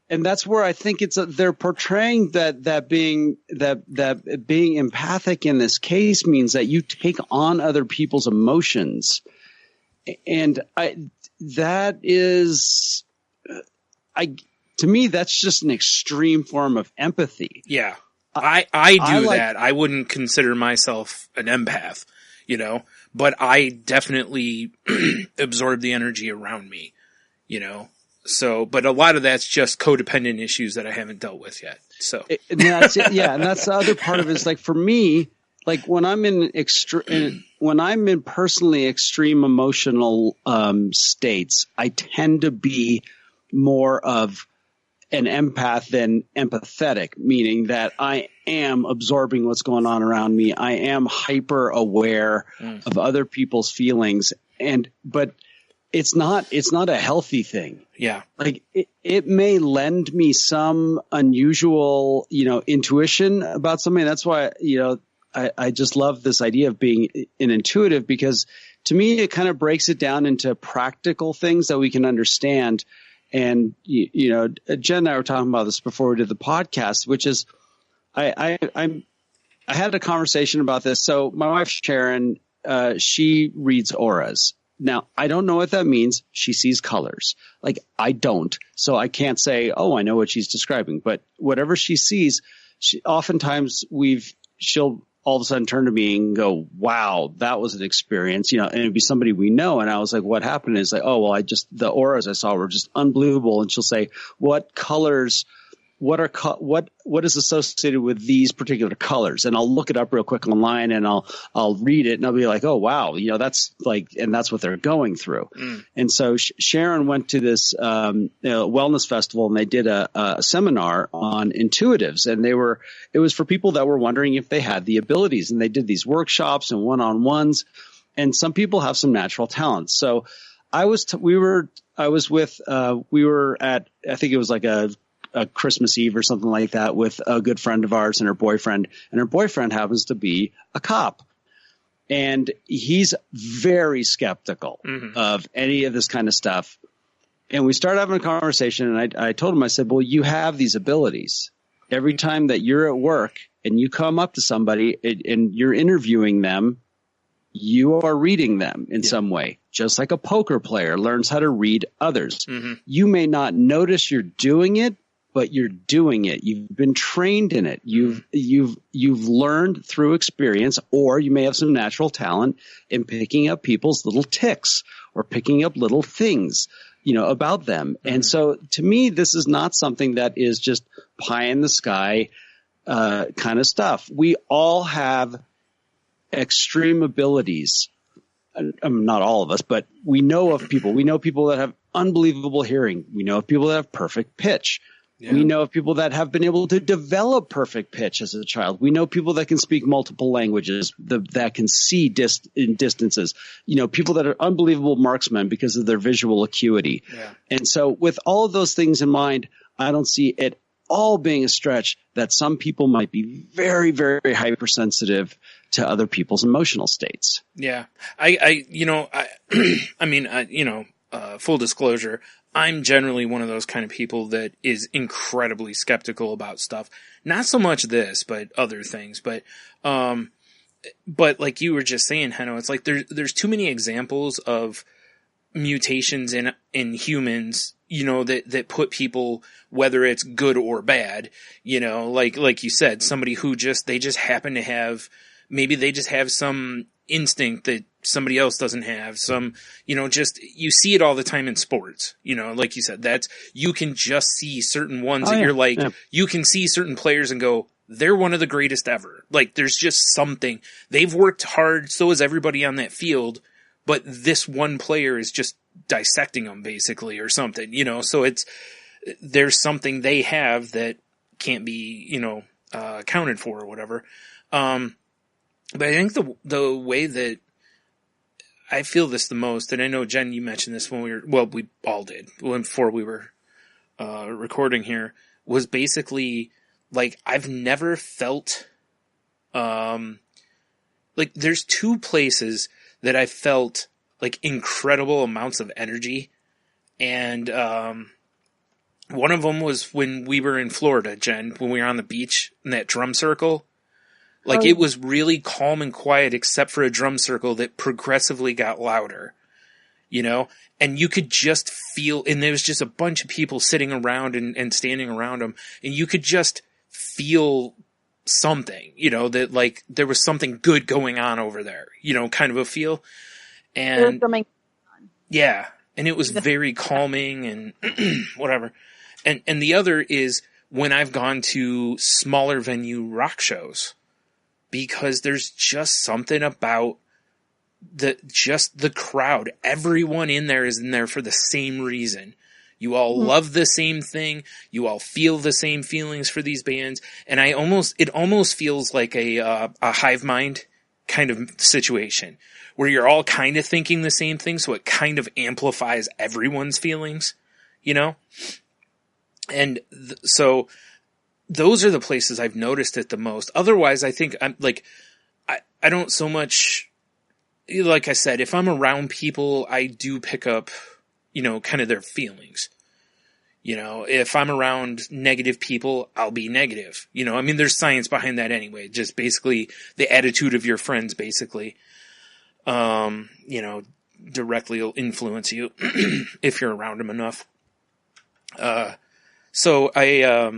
And that's where I think they're portraying that being empathic in this case means that you take on other people's emotions, and to me, that's just an extreme form of empathy. Yeah. I do that. I wouldn't consider myself an empath, but I definitely absorb the energy around me, So, but a lot of that's just codependent issues that I haven't dealt with yet. So, and that's it. Yeah. And that's the other part of it is, like, for me, like when I'm in personally extreme emotional states, I tend to be more of an empath than empathetic, meaning that I am absorbing what's going on around me. I am hyper aware of other people's feelings, but it's not a healthy thing. Yeah. Like it may lend me some unusual, intuition about something. That's why, I just love this idea of being an intuitive, because to me, it kind of breaks it down into practical things that we can understand. And, Jen and I were talking about this before we did the podcast, which is I had a conversation about this. So my wife, Sharon, she reads auras. Now, I don't know what that means. She sees colors. Like, I don't. So I can't say, oh, I know what she's describing. But whatever she sees, oftentimes she'll all of a sudden turn to me and go, wow, that was an experience, and it'd be somebody we know. And I was like, what happened? And it's like, oh, well, the auras I saw were just unbelievable. And she'll say, what colors, what is associated with these particular colors? And I'll look it up real quick online, and I'll read it, and I'll be like, oh, wow, that's like, and that's what they're going through. And so Sharon went to this wellness festival, and they did a seminar on intuitives, and it was for people that were wondering if they had the abilities, and they did these workshops and one-on-ones, and some people have some natural talents. So we were at, I think it was like a Christmas Eve or something like that, with a good friend of ours and her boyfriend happens to be a cop, and he's very skeptical of any of this kind of stuff. And we started having a conversation, and I told him, I said, well, you have these abilities. Every time that you're at work and you come up to somebody and you're interviewing them, you are reading them in some way, just like a poker player learns how to read others. You may not notice you're doing it, but you're doing it. You've been trained in it. You've learned through experience, or you may have some natural talent in picking up people's little tics or picking up little things, about them. And so to me, this is not something that is just pie in the sky kind of stuff. We all have extreme abilities. Not all of us, but we know of people. We know people that have unbelievable hearing. We know of people that have perfect pitch. Yeah. We know of people that have been able to develop perfect pitch as a child. We know people that can speak multiple languages, that can see in distances. People that are unbelievable marksmen because of their visual acuity. Yeah. And so with all of those things in mind, I don't see it all being a stretch that some people might be very, very hypersensitive to other people's emotional states. Yeah. Full disclosure, I'm generally one of those kind of people that is incredibly skeptical about stuff. Not so much this, but other things. But like you were just saying, Henno, it's like there's too many examples of mutations in humans, you know, that put people, whether it's good or bad, you know, like you said, somebody who they just happen to have, maybe they just have some instinct that somebody else doesn't have, some, you know, just, you see it all the time in sports, you know, like you said, you can just see certain ones you're like, you can see certain players and go, they're one of the greatest ever. Like, there's just something, they've worked hard, so has everybody on that field, but this one player is just dissecting them basically or something, you know, so there's something they have that can't be, you know, accounted for or whatever. But I think the way that I feel this the most, and I know, Jen, you mentioned this when we all did, before we were recording here, was basically, like, I've never felt, like, there's two places that I felt, like, incredible amounts of energy, and one of them was when we were in Florida, Jen, when we were on the beach in that drum circle. Like, it was really calm and quiet except for a drum circle that progressively got louder, you know? And you could just feel, and there was just a bunch of people sitting around and standing around them, and you could just feel something, you know, that, like, there was something good going on over there, you know, kind of a feel. And yeah, and it was very calming and whatever. And the other is when I've gone to smaller venue rock shows, because there's just something about the crowd. Everyone in there is in there for the same reason. You all love the same thing. You all feel the same feelings for these bands. And it almost feels like a hive mind kind of situation where you're all kind of thinking the same thing. So it kind of amplifies everyone's feelings, you know? And so those are the places I've noticed it the most. Otherwise, I think I'm like, I don't so much, like I said, if I'm around people, I do pick up, you know, kind of their feelings. You know, if I'm around negative people, I'll be negative. You know, I mean, there's science behind that anyway. Just basically the attitude of your friends, basically, you know, directly will influence you if you're around them enough. So I,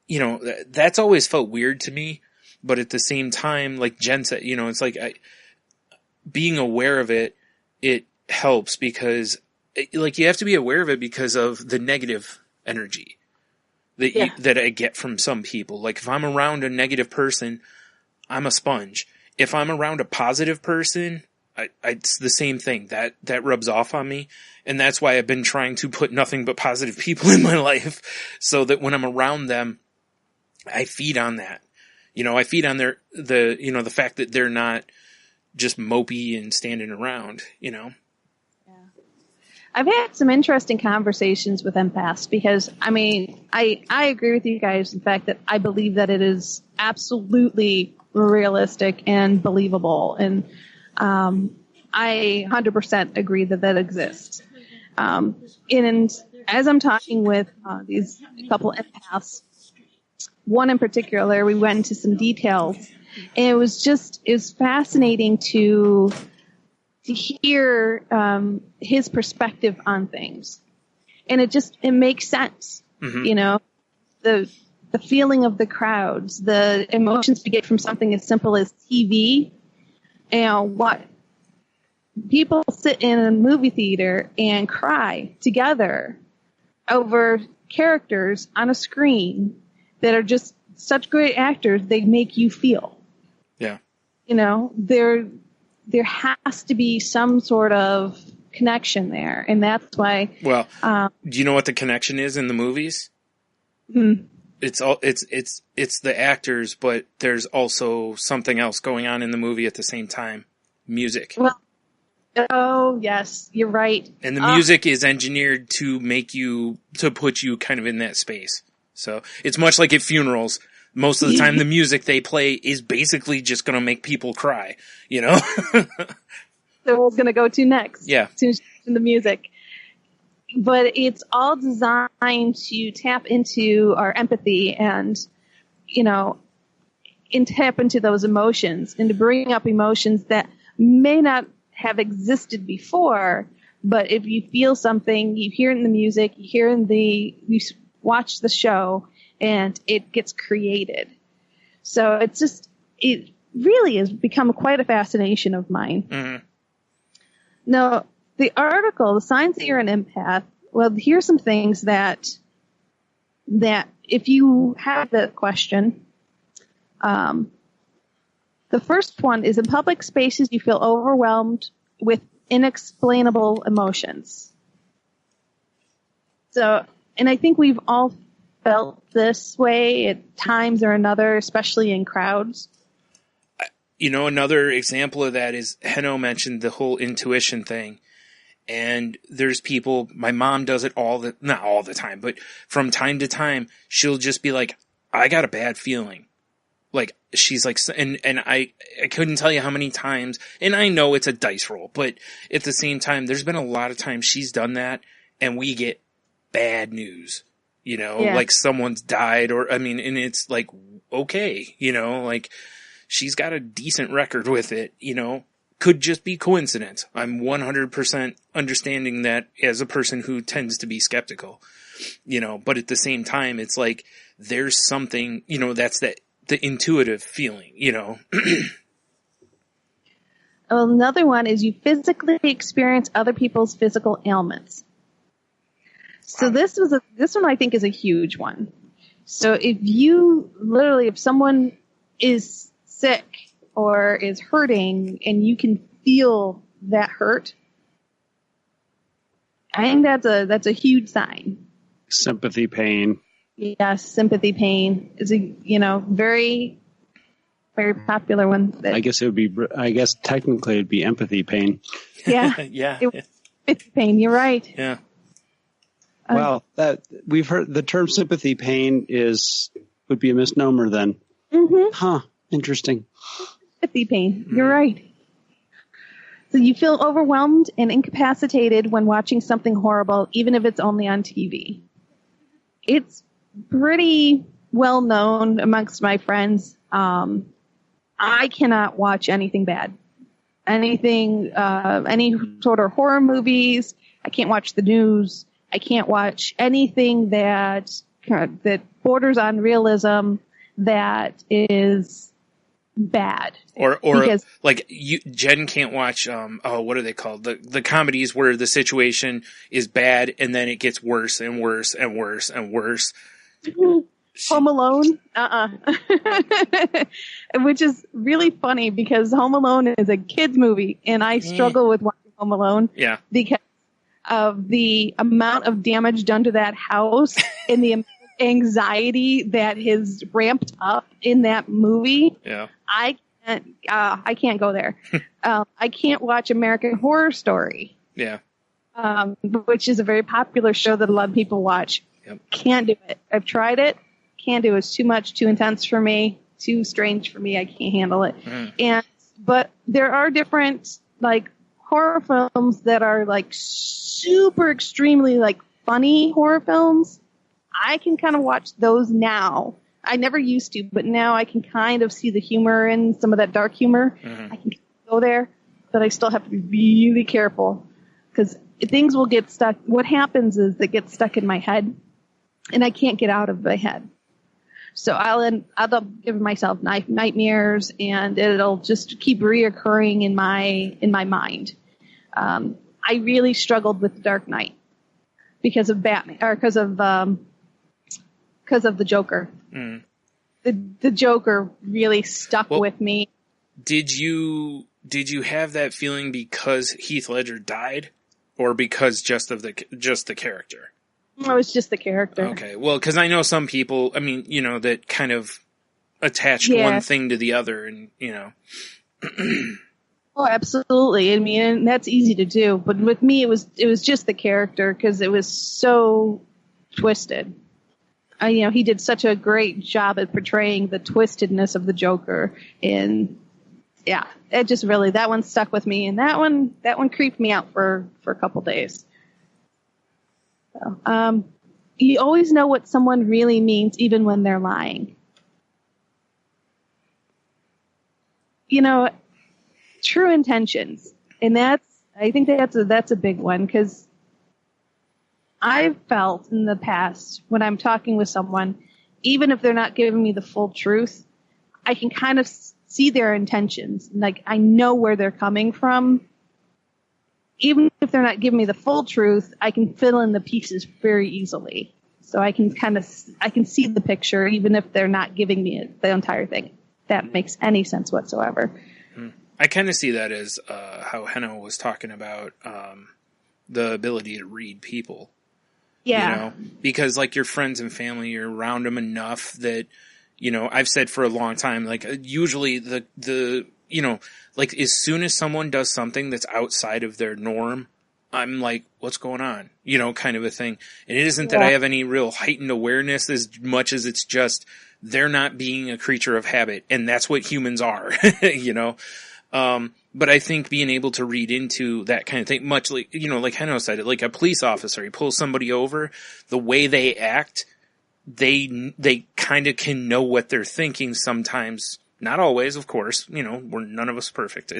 you know, that's always felt weird to me, but at the same time, like Jen said, you know, it's like being aware of it helps because, like, you have to be aware of it because of the negative energy that I get from some people. Like, if I'm around a negative person, I'm a sponge. If I'm around a positive person, it's the same thing. That rubs off on me. And that's why I've been trying to put nothing but positive people in my life so that when I'm around them, I feed on that. You know, I feed on the fact that they're not just mopey and standing around, you know. Yeah. I've had some interesting conversations with empaths because, I mean, I agree with you guys in the fact that I believe that it is absolutely realistic and believable. And I 100% agree that exists. And as I'm talking with these couple empaths, one in particular, we went into some details, and it was fascinating to hear his perspective on things, and it makes sense. Mm-hmm. You know, the feeling of the crowds, the emotions we get from something as simple as TV, and what people sit in a movie theater and cry together over characters on a screen that are just such great actors, they make you feel. Yeah. You know, there has to be some sort of connection there, and that's why. Well, do you know what the connection is in the movies? Hmm. It's the actors, but there's also something else going on in the movie at the same time. Music. Well, oh yes, you're right. And the music is engineered to put you kind of in that space. So it's much like at funerals. Most of the time, the music they play is basically just going to make people cry, you know? So we're going to go to next. Yeah. To the music. But it's all designed to tap into our empathy and, you know, and tap into those emotions and to bring up emotions that may not have existed before, But if you feel something, you hear it in the music, you watch the show, and it gets created. So it really has become quite a fascination of mine. Mm-hmm. Now, the article, The Signs That You're an Empath, well, here's some things that if you have the question, the first one is, in public spaces you feel overwhelmed with inexplainable emotions. So, and I think we've all felt this way at times or another, especially in crowds. You know, another example of that is Heno mentioned the whole intuition thing. And there's people, my mom does it not all the time, but from time to time, she'll just be like, I got a bad feeling. Like, she's like, and I couldn't tell you how many times, and I know it's a dice roll, but at the same time, there's been a lot of times she's done that, and we get bad news, you know, like someone's died, and it's like, okay, you know, like, she's got a decent record with it, you know. Could just be coincidence. I'm 100% understanding that as a person who tends to be skeptical, you know, but at the same time, it's like, there's something, you know, that's the intuitive feeling, you know. Well, another one is you physically experience other people's physical ailments. So this one I think is a huge one. So if someone is sick or is hurting and you can feel that hurt, I think that's a huge sign. Sympathy pain. Yes, sympathy pain is a very, very popular one. I guess technically it'd be empathy pain. Yeah. Yeah. Sympathy pain. You're right. Yeah. Well, that we've heard the term sympathy pain would be a misnomer then. Mm-hmm. Huh. Interesting. Sympathy pain. You're right. So you feel overwhelmed and incapacitated when watching something horrible, even if it's only on TV. It's pretty well known amongst my friends. I cannot watch anything bad. Any sort of horror movies. I can't watch the news. I can't watch anything that borders on realism that is bad. Or like Jen can't watch what are they called? The comedies where the situation is bad and then it gets worse and worse and worse and worse. Home Alone? Which is really funny because Home Alone is a kid's movie and I struggle with watching Home Alone. Yeah. Because of the amount of damage done to that house and the anxiety that is ramped up in that movie. Yeah. I can't go there. I can't watch American Horror Story. Yeah. Which is a very popular show that a lot of people watch. Yep. Can't do it. I've tried it. Can't do it. It's too much, too intense for me, too strange for me. I can't handle it. But there are different like horror films that are like super extremely like funny horror films. I can kind of watch those now. I never used to, but now I can kind of see the humor in some of that dark humor. I can go there, but I still have to be really careful because things will get stuck. What happens is they get stuck in my head, and I can't get out of my head. So I'll end up giving myself nightmares, and it'll just keep reoccurring in my mind. I really struggled with The Dark Knight because of Batman, or because of the Joker. The Joker really stuck with me. Did you have that feeling because Heath Ledger died, or because just the character? No, it's just the character. Okay, well, because I know some people, I mean, you know, that kind of attached one thing to the other, and you know. Oh, absolutely. I mean, and that's easy to do, but with me, it was just the character because it was so twisted. He did such a great job at portraying the twistedness of the Joker, and yeah, it just really, that one stuck with me, and that one creeped me out for a couple days. So, you always know what someone really means, even when they're lying. True intentions, and that's I think that's a big one, because I've felt in the past when I'm talking with someone, even if they're not giving me the full truth, I can kind of see their intentions. Like, I know where they're coming from. Even if they're not giving me the full truth, I can fill in the pieces very easily. So I can see the picture, even if they're not giving me the entire thing. If that makes any sense whatsoever. I kind of see that as how Henna was talking about the ability to read people. Yeah. You know, because like your friends and family, you're around them enough that, you know, I've said for a long time, like usually the you know, like as soon as someone does something that's outside of their norm, I'm like, what's going on? You know, kind of a thing. And it isn't that I have any real heightened awareness as much as it's just they're not being a creature of habit. And that's what humans are, you know. But I think being able to read into that kind of thing, much like, you know, like Henno said, like a police officer, he pulls somebody over, the way they act, they kind of can know what they're thinking sometimes. Not always, of course, you know, we're none of us perfect.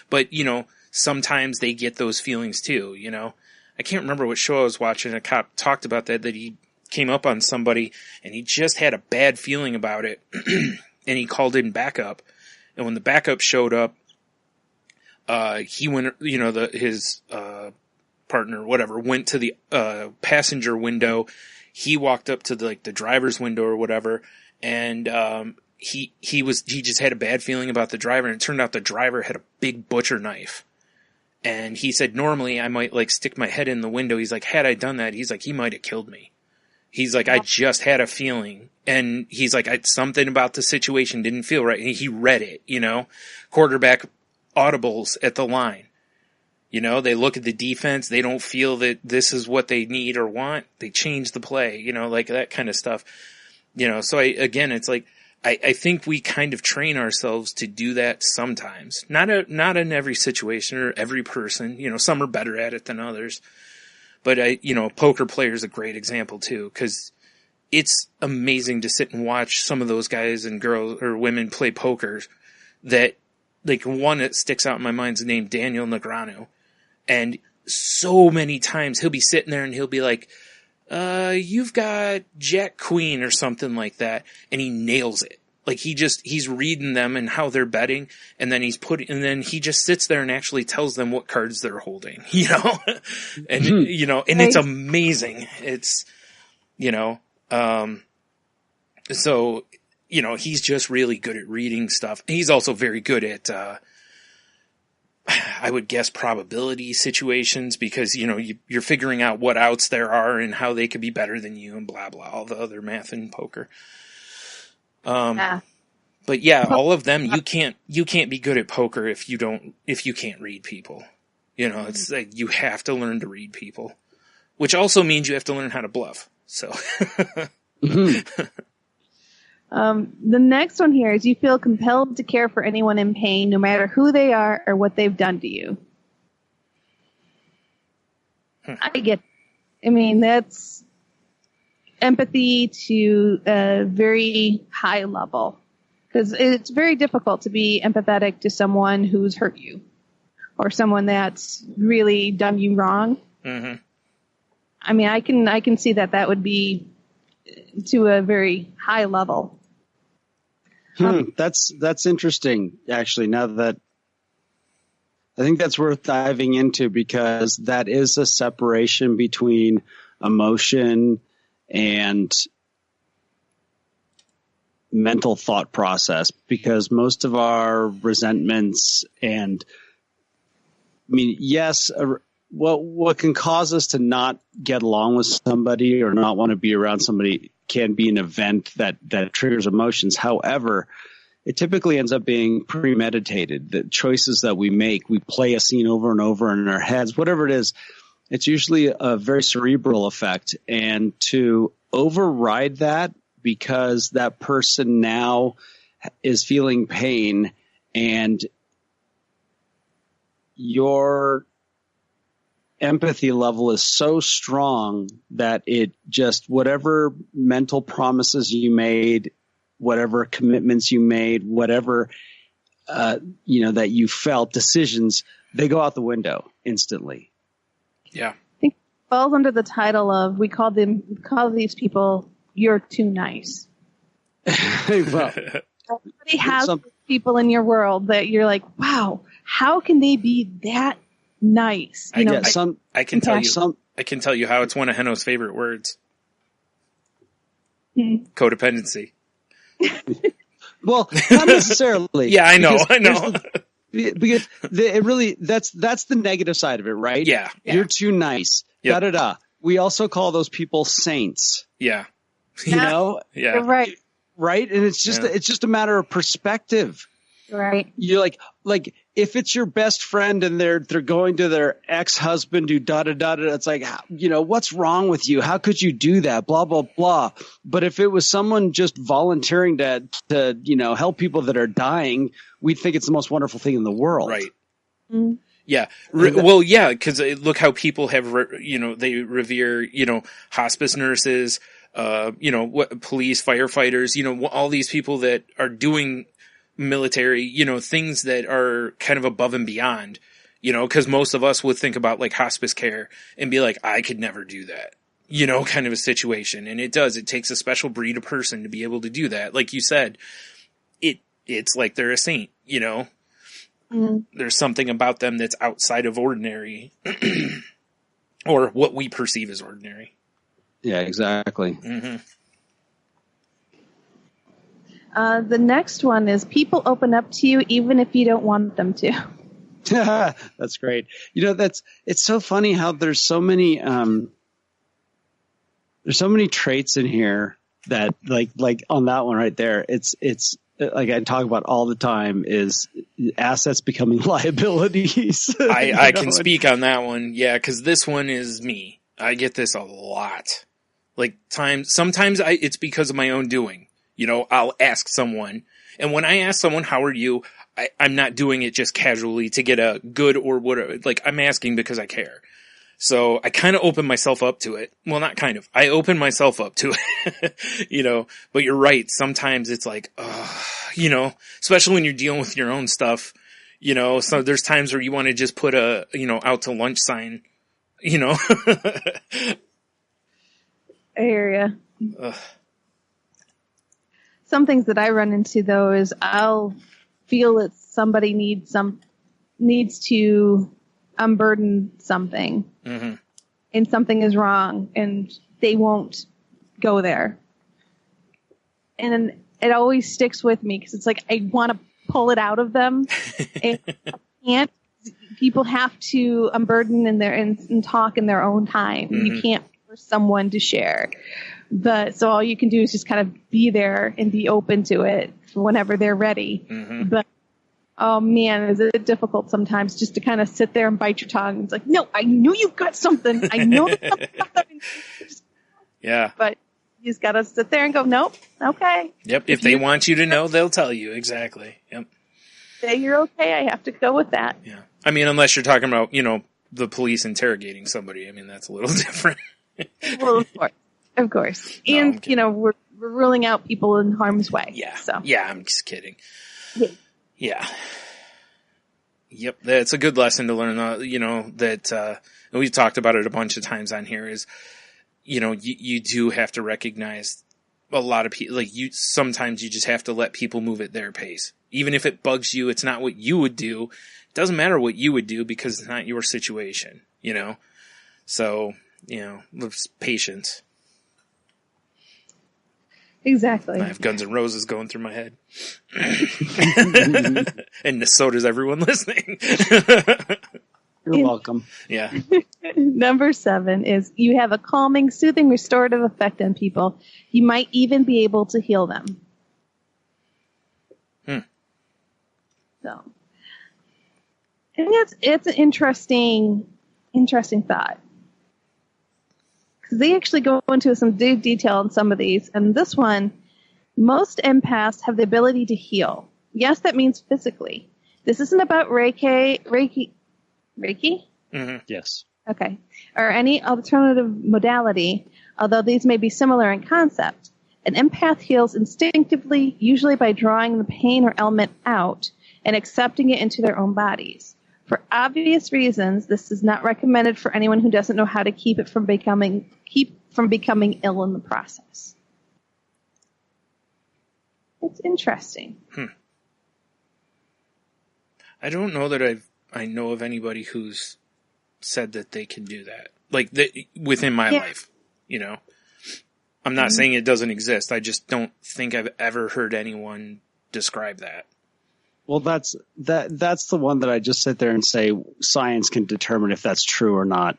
But you know, sometimes they get those feelings too, you know. I can't remember what show I was watching. A cop talked about that he came up on somebody and he just had a bad feeling about it and he called in backup. And when the backup showed up, he went, you know, his partner, whatever, went to the passenger window. He walked up to the driver's window or whatever, and he just had a bad feeling about the driver, and it turned out the driver had a big butcher knife. And he said, normally I might stick my head in the window. He's like, had I done that, he's like, he might have killed me. He's like, I just had a feeling. And he's like, something about the situation didn't feel right. And he read it, you know, quarterback audibles at the line. You know, they look at the defense. They don't feel that this is what they need or want. They change the play, you know, like that kind of stuff. You know, so it's like, I think we kind of train ourselves to do that sometimes. Not in every situation or every person. You know, some are better at it than others. But a poker player is a great example too, because it's amazing to sit and watch some of those guys and girls or women play poker. That, like, one that sticks out in my mind is named Daniel Negreanu, and so many times he'll be sitting there and he'll be like, you've got Jack Queen or something like that. And he nails it. Like he's reading them and how they're betting. And then and then he just sits there and actually tells them what cards they're holding, you know, and, you know, and it's amazing. It's, you know, so, you know, he's just really good at reading stuff. He's also very good at, I would guess probability situations, because, you know, you're figuring out what outs there are and how they could be better than you and blah, blah, all the other math in poker. But yeah, all of them, you can't be good at poker if you can't read people. You know, it's like you have to learn to read people, which also means you have to learn how to bluff. So. The next one here is, you feel compelled to care for anyone in pain, no matter who they are or what they've done to you. I mean, that's empathy to a very high level, because it's very difficult to be empathetic to someone who's hurt you or someone that's really done you wrong. Mm-hmm. I mean, I can see that would be to a very high level. That's interesting, actually. Now that I think that's worth diving into, because that is a separation between emotion and mental thought process, because most of our resentments and, I mean, yes, what can cause us to not get along with somebody or not want to be around somebody can be an event that triggers emotions. However, it typically ends up being premeditated. The choices that we make, we play a scene over and over in our heads, whatever it is, it's usually a very cerebral effect. And to override that because that person now is feeling pain and your empathy level is so strong that it just, whatever mental promises you made, whatever commitments you made, whatever, that you felt, decisions they go out the window instantly. Yeah. I think it falls under the title of we call these people "you're too nice." Well, everybody has people in your world that you're like, wow, how can they be that nice? You know, I can tell you. I can tell you how it's one of Heno's favorite words. Codependency. Well, not necessarily. Yeah, I know. Because it really that's the negative side of it, right? Yeah. You're too nice. Yep. Da da da. We also call those people saints. Yeah. You know? Yeah. You're right. Right? And it's just a matter of perspective. Right. You're like if it's your best friend and they're going to their ex-husband who da da da da, it's like, you know, what's wrong with you? How could you do that? Blah blah blah. But if it was someone just volunteering to you know, help people that are dying, we'd think it's the most wonderful thing in the world. Right. Mm-hmm. Yeah. Well, yeah, because look how people have, you know, they revere, you know, hospice nurses, you know, police, firefighters, you know, all these people that are doing military, you know, things that are kind of above and beyond, you know, because most of us would think about like hospice care and be like, I could never do that, you know, kind of a situation. And it takes a special breed of person to be able to do that. Like you said, it's like they're a saint, you know. There's something about them that's outside of ordinary or what we perceive as ordinary. Yeah, exactly. Mm-hmm. The next one is people open up to you even if you don't want them to. That's great. You know, it's so funny how there's so many traits in here that like on that one right there, it's like I talk about all the time is assets becoming liabilities. I can speak on that one. Yeah. Cause this one is me. I get this a lot. Like sometimes it's because of my own doing. You know, I'll ask someone, and when I ask someone, how are you? I'm not doing it just casually to get a good or whatever. Like I'm asking because I care. So I kind of open myself up to it. Well, not kind of. I open myself up to it, you know, but you're right. Sometimes it's like, you know, especially when you're dealing with your own stuff, you know, so there's times where you want to just put a, you know, out to lunch sign, you know. I hear you. Some things that I run into though is I'll feel that somebody needs to unburden something, and something is wrong, and they won't go there, and it always sticks with me because it's like I want to pull it out of them, and I can't. People have to unburden and talk in their own time. You can't force someone to share. But so all you can do is just kind of be there and be open to it whenever they're ready. But oh man, is it difficult sometimes just to kind of sit there and bite your tongue. It's like, no, I knew you've got something. I know there's something. Yeah. But you just got to sit there and go, nope, okay. Yep. If they want you to know, they'll tell you. Exactly. Yep. Say you're okay. I have to go with that. Yeah. I mean, unless you're talking about, you know, the police interrogating somebody. I mean, that's a little different. Well, of course. No, and, you know, we're ruling out people in harm's way. Yeah. So. Yeah, I'm just kidding. Yeah. Yep. That's a good lesson to learn, you know, that, and we've talked about it a bunch of times on here is, you know, you do have to recognize a lot of people, like sometimes you just have to let people move at their pace. Even if it bugs you, it's not what you would do. It doesn't matter what you would do because it's not your situation, you know? So, you know, patience. Exactly. I have Guns N' Roses going through my head. And so does everyone listening. You're welcome. Yeah. Number 7 is you have a calming, soothing, restorative effect on people. You might even be able to heal them. So, and it's an interesting thought. Because they actually go into some big detail on some of these. And this one, most empaths have the ability to heal. Yes, that means physically. This isn't about Reiki? Mm-hmm. Yes. Okay. Or any alternative modality, although these may be similar in concept. An empath heals instinctively, usually by drawing the pain or ailment out and accepting it into their own bodies. For obvious reasons, this is not recommended for anyone who doesn't know how to keep from becoming ill in the process. It's interesting. I don't know that I know of anybody who's said that they can do that. Like within my life, you know. I'm not saying it doesn't exist. I just don't think I've ever heard anyone describe that. Well, that's the one that I just sit there and say science can determine if that's true or not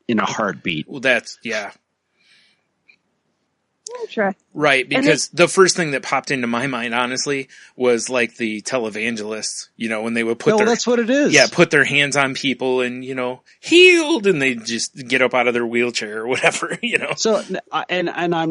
in a heartbeat. Well, that's, yeah. Interesting. Right, because the first thing that popped into my mind, honestly, was like the televangelists, you know, when they would put that's what it is. Yeah, put their hands on people and, you know, healed, and they just get up out of their wheelchair or whatever, you know. So, and I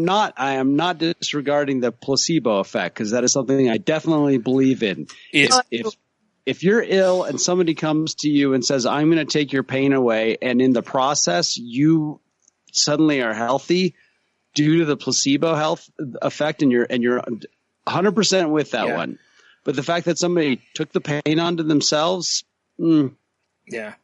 am not disregarding the placebo effect, because that is something I definitely believe in. If you're ill and somebody comes to you and says, I'm going to take your pain away, and in the process you suddenly are healthy due to the placebo health effect, and you're 100% with that one. But the fact that somebody took the pain onto themselves, yeah.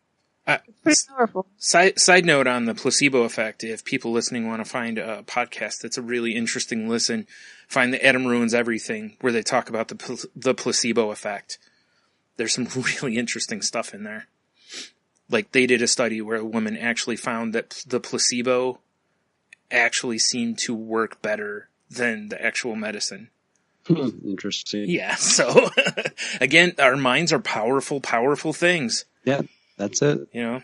Pretty powerful. Side note on the placebo effect, if people listening want to find a podcast that's a really interesting listen, find the Adam Ruins Everything, where they talk about the placebo effect. There's some really interesting stuff in there. Like, they did a study where a woman actually found that the placebo actually seemed to work better than the actual medicine. Interesting. Yeah, so again, our minds are powerful things. Yeah, that's it. You know,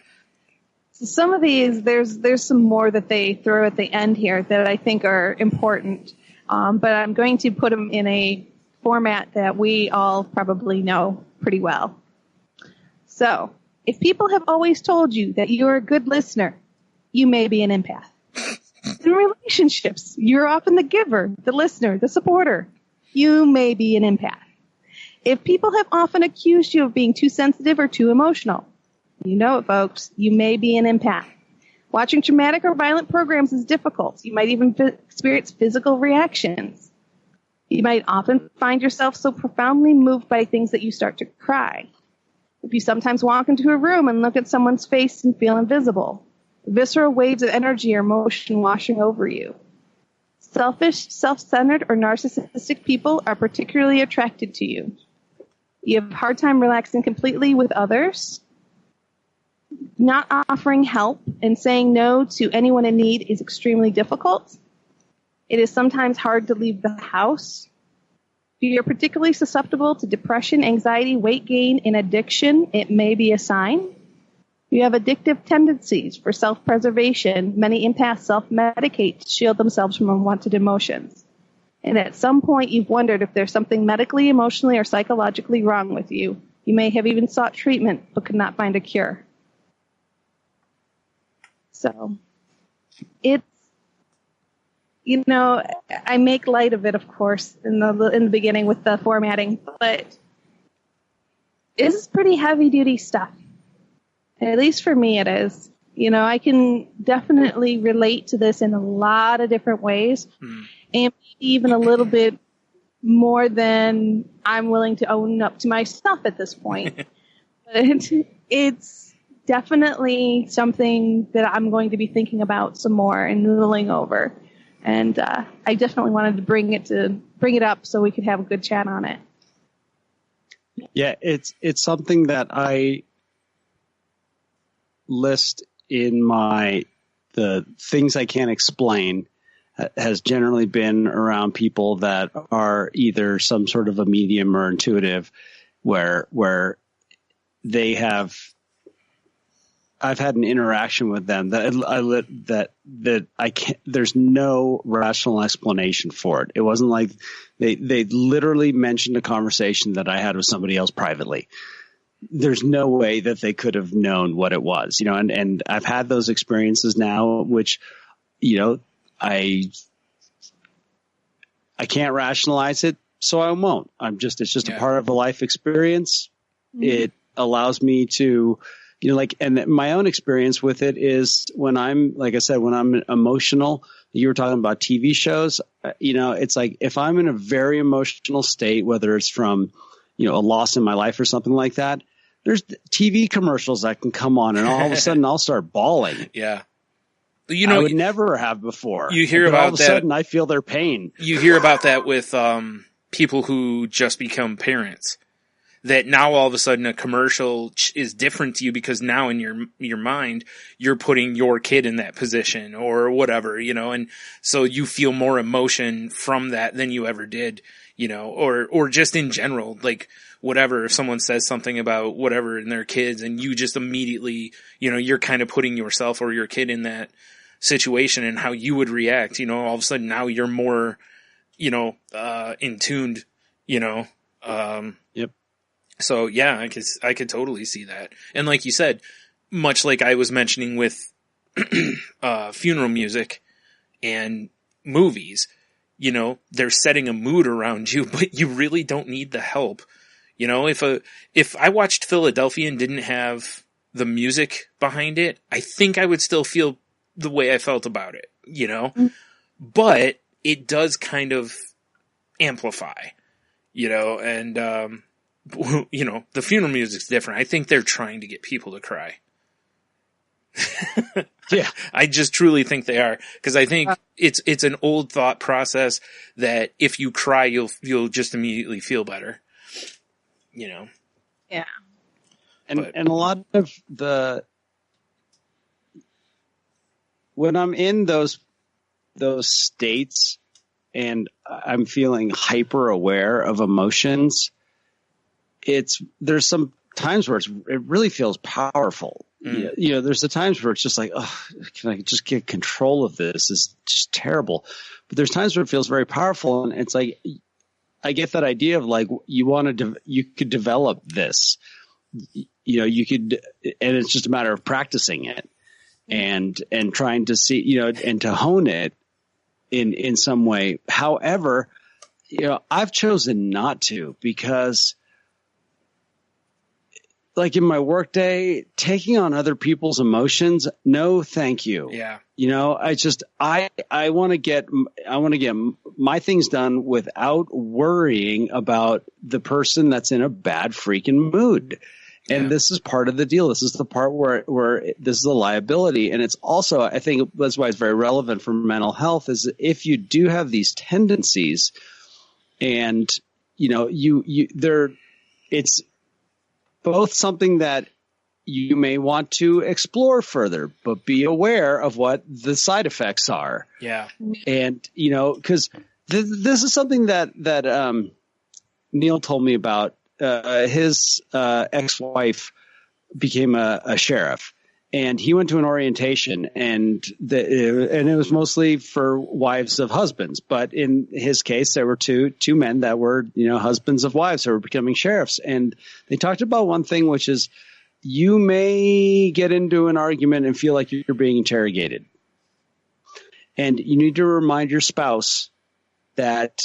so some of these, there's some more that they throw at the end here that I think are important, but I'm going to put them in a format that we all probably know pretty well. So, if people have always told you that you're a good listener, you may be an empath. In relationships, you're often the giver, the listener, the supporter. You may be an empath. If people have often accused you of being too sensitive or too emotional, you know it, folks, you may be an empath. Watching traumatic or violent programs is difficult. You might even experience physical reactions. You might often find yourself so profoundly moved by things that you start to cry. If you sometimes walk into a room and look at someone's face and feel invisible, visceral waves of energy or emotion washing over you. Selfish, self-centered, or narcissistic people are particularly attracted to you. You have a hard time relaxing completely with others. Not offering help and saying no to anyone in need is extremely difficult. It is sometimes hard to leave the house. If you're particularly susceptible to depression, anxiety, weight gain, and addiction, it may be a sign. You have addictive tendencies for self-preservation. Many empaths self-medicate to shield themselves from unwanted emotions. And at some point, you've wondered if there's something medically, emotionally, or psychologically wrong with you. You may have even sought treatment, but could not find a cure. So, it's, you know, I make light of it, of course, in the beginning with the formatting, but this is pretty heavy-duty stuff. At least for me it is. You know, I can definitely relate to this in a lot of different ways, and even a little bit more than I'm willing to own up to myself at this point. But it's definitely something that I'm going to be thinking about some more and noodling over. And I definitely wanted to bring it up so we could have a good chat on it. Yeah, it's something that I list in the things I can't explain has generally been around people that are either some sort of a medium or intuitive, where they have. I've had an interaction with them that I can't. There's no rational explanation for it. It wasn't like they literally mentioned a conversation that I had with somebody else privately. There's no way that they could have known what it was, you know, and I've had those experiences now, which, you know, I can't rationalize it, so I won't. it's just a part of the life experience. Mm-hmm. It allows me to, you know, like, and my own experience with it is when I'm, like I said, when I'm emotional, you were talking about TV shows, you know, it's like if I'm in a very emotional state, whether it's from, you know, a loss in my life or something like that, there's TV commercials that can come on and all of a sudden I'll start bawling. Yeah. I would never have before. You hear but about all of a sudden I feel their pain. You hear about that with people who just become parents. That now all of a sudden a commercial is different to you because now in your mind you're putting your kid in that position or whatever, and so you feel more emotion from that than you ever did, or just in general, like whatever, if someone says something about whatever in their kids and you just immediately, you're kind of putting yourself or your kid in that situation and how you would react, all of a sudden now you're more, in tuned, Yep. So yeah, I could totally see that. And like you said, much like I was mentioning with funeral music and movies, they're setting a mood around you, but you really don't need the help. If I watched Philadelphia and didn't have the music behind it, I think I would still feel the way I felt about it, but it does kind of amplify, and, the funeral music's different. I think they're trying to get people to cry. Yeah. I just truly think they are. Cause I think it's an old thought process that if you cry, you'll just immediately feel better, Yeah. And a lot of when I'm in those states and I'm feeling hyper aware of emotions, there's some times where it really feels powerful. There's the times where it's just like, oh, can I just get control of this? It's just terrible. But there's times where it feels very powerful, and it's like I get that idea of like you could develop this. You could, and it's just a matter of practicing it and trying to see, and to hone it in some way. However, I've chosen not to because, like in my workday, taking on other people's emotions, no, thank you. Yeah. I want to get my things done without worrying about the person that's in a bad freaking mood. And this is part of the deal. This is the part where this is a liability. And it's also, I think that's why it's very relevant for mental health, is if you do have these tendencies and, it's both something that you may want to explore further, but be aware of what the side effects are. Yeah. And, because this is something that Neil told me about. His ex-wife became a sheriff, and he went to an orientation, and it was mostly for wives of husbands. But in his case, there were two men that were, husbands of wives who were becoming sheriffs. And they talked about one thing, which is you may get into an argument and feel like you're being interrogated. And you need to remind your spouse that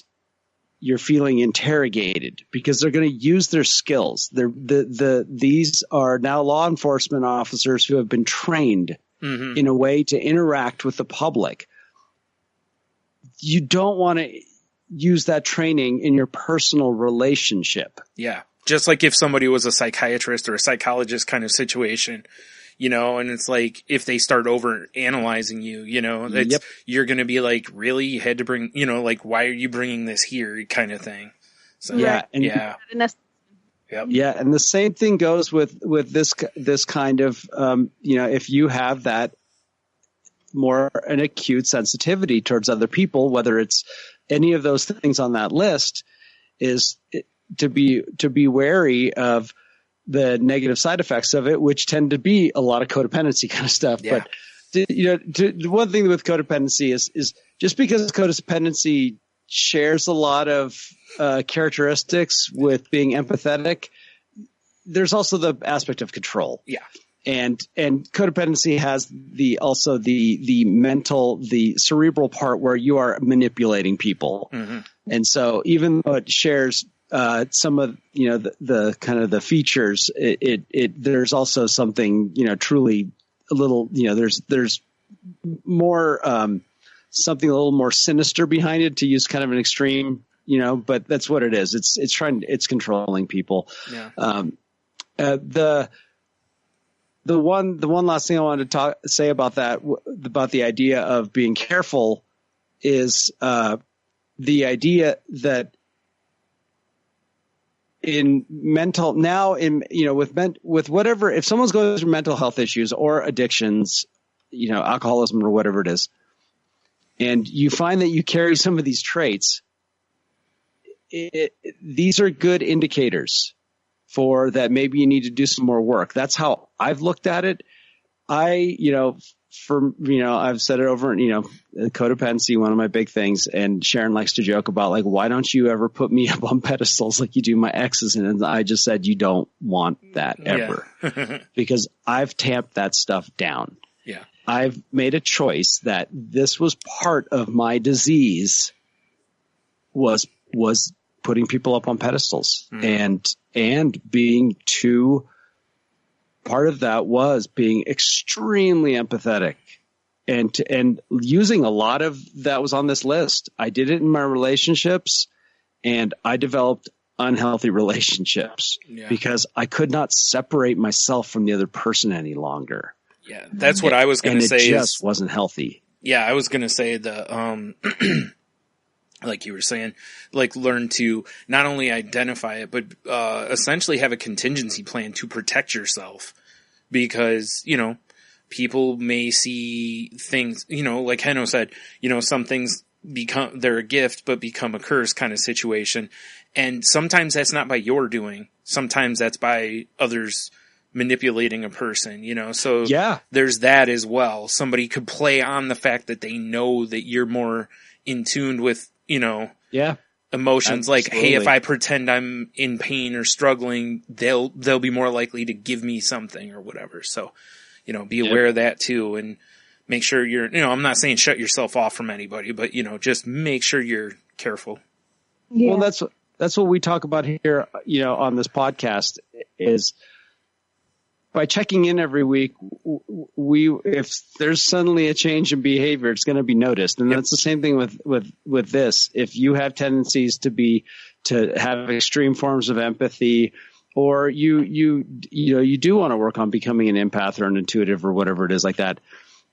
you're feeling interrogated because they're going to use their skills. These are now law enforcement officers who have been trained in a way to interact with the public. You don't want to use that training in your personal relationship. Yeah. Just like if somebody was a psychiatrist or a psychologist kind of situation, and it's like if they start over analyzing you, you're going to be like, really? You had to bring, like, why are you bringing this here kind of thing. So, yeah. And, yeah. Yep. Yeah. And the same thing goes with this kind of, if you have that more an acute sensitivity towards other people, whether it's any of those things on that list, is to be wary of the negative side effects of it, which tend to be a lot of codependency kind of stuff. Yeah. But the one thing with codependency is just because codependency shares a lot of characteristics with being empathetic, there's also the aspect of control. Yeah. And codependency has the mental, the cerebral part where you are manipulating people. Mm-hmm. And so even though it shares some of the kind of the features, there's also something truly a little there's more something a little more sinister behind it, to use kind of an extreme, but that's what it is. It's controlling people. Yeah. The one last thing I wanted to say about that, about the idea of being careful, is the idea that with whatever, if someone's going through mental health issues or addictions, alcoholism or whatever it is, and you find that you carry some of these traits, these are good indicators for that maybe you need to do some more work. That's how I've looked at it. I've said it over, codependency, one of my big things. And Sharon likes to joke about, like, why don't you ever put me up on pedestals like you do my exes? And I just said, you don't want that ever. Yeah. Because I've tamped that stuff down. Yeah. I've made a choice that this was part of my disease, was putting people up on pedestals, and being too, part of that was being extremely empathetic and using a lot of that was on this list. I did it in my relationships, and I developed unhealthy relationships because I could not separate myself from the other person any longer. Yeah. That's what I was going to say. It just wasn't healthy. Yeah. I was going to say like you were saying, like, learn to not only identify it, but essentially have a contingency plan to protect yourself, because, people may see things, like Henno said, some things they're a gift, but become a curse kind of situation. And sometimes that's not by your doing. Sometimes that's by others manipulating a person, so yeah, there's that as well. Somebody could play on the fact that they know that you're more in tune with, emotions. Absolutely. Like, hey, if I pretend I'm in pain or struggling, they'll be more likely to give me something or whatever. So, be aware of that too, and make sure you're, I'm not saying shut yourself off from anybody, but, just make sure you're careful. Yeah. Well, that's what we talk about here, on this podcast, is by checking in every week, if there's suddenly a change in behavior, it's going to be noticed. And that's the same thing with this. If you have tendencies to have extreme forms of empathy, or you do want to work on becoming an empath or an intuitive or whatever it is like that,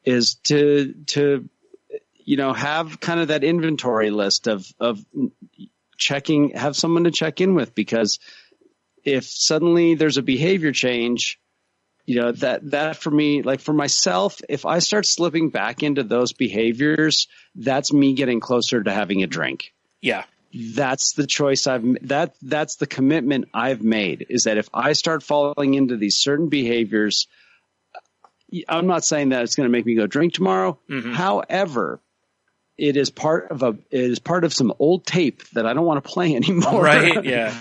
is to have kind of that inventory list of checking, have someone to check in with, because if suddenly there's a behavior change, that for me, like for myself, if I start slipping back into those behaviors, that's me getting closer to having a drink. Yeah. That's the choice that's the commitment I've made, is that if I start falling into these certain behaviors, I'm not saying that it's going to make me go drink tomorrow. Mm-hmm. However, it is part of some old tape that I don't want to play anymore. Right. Yeah.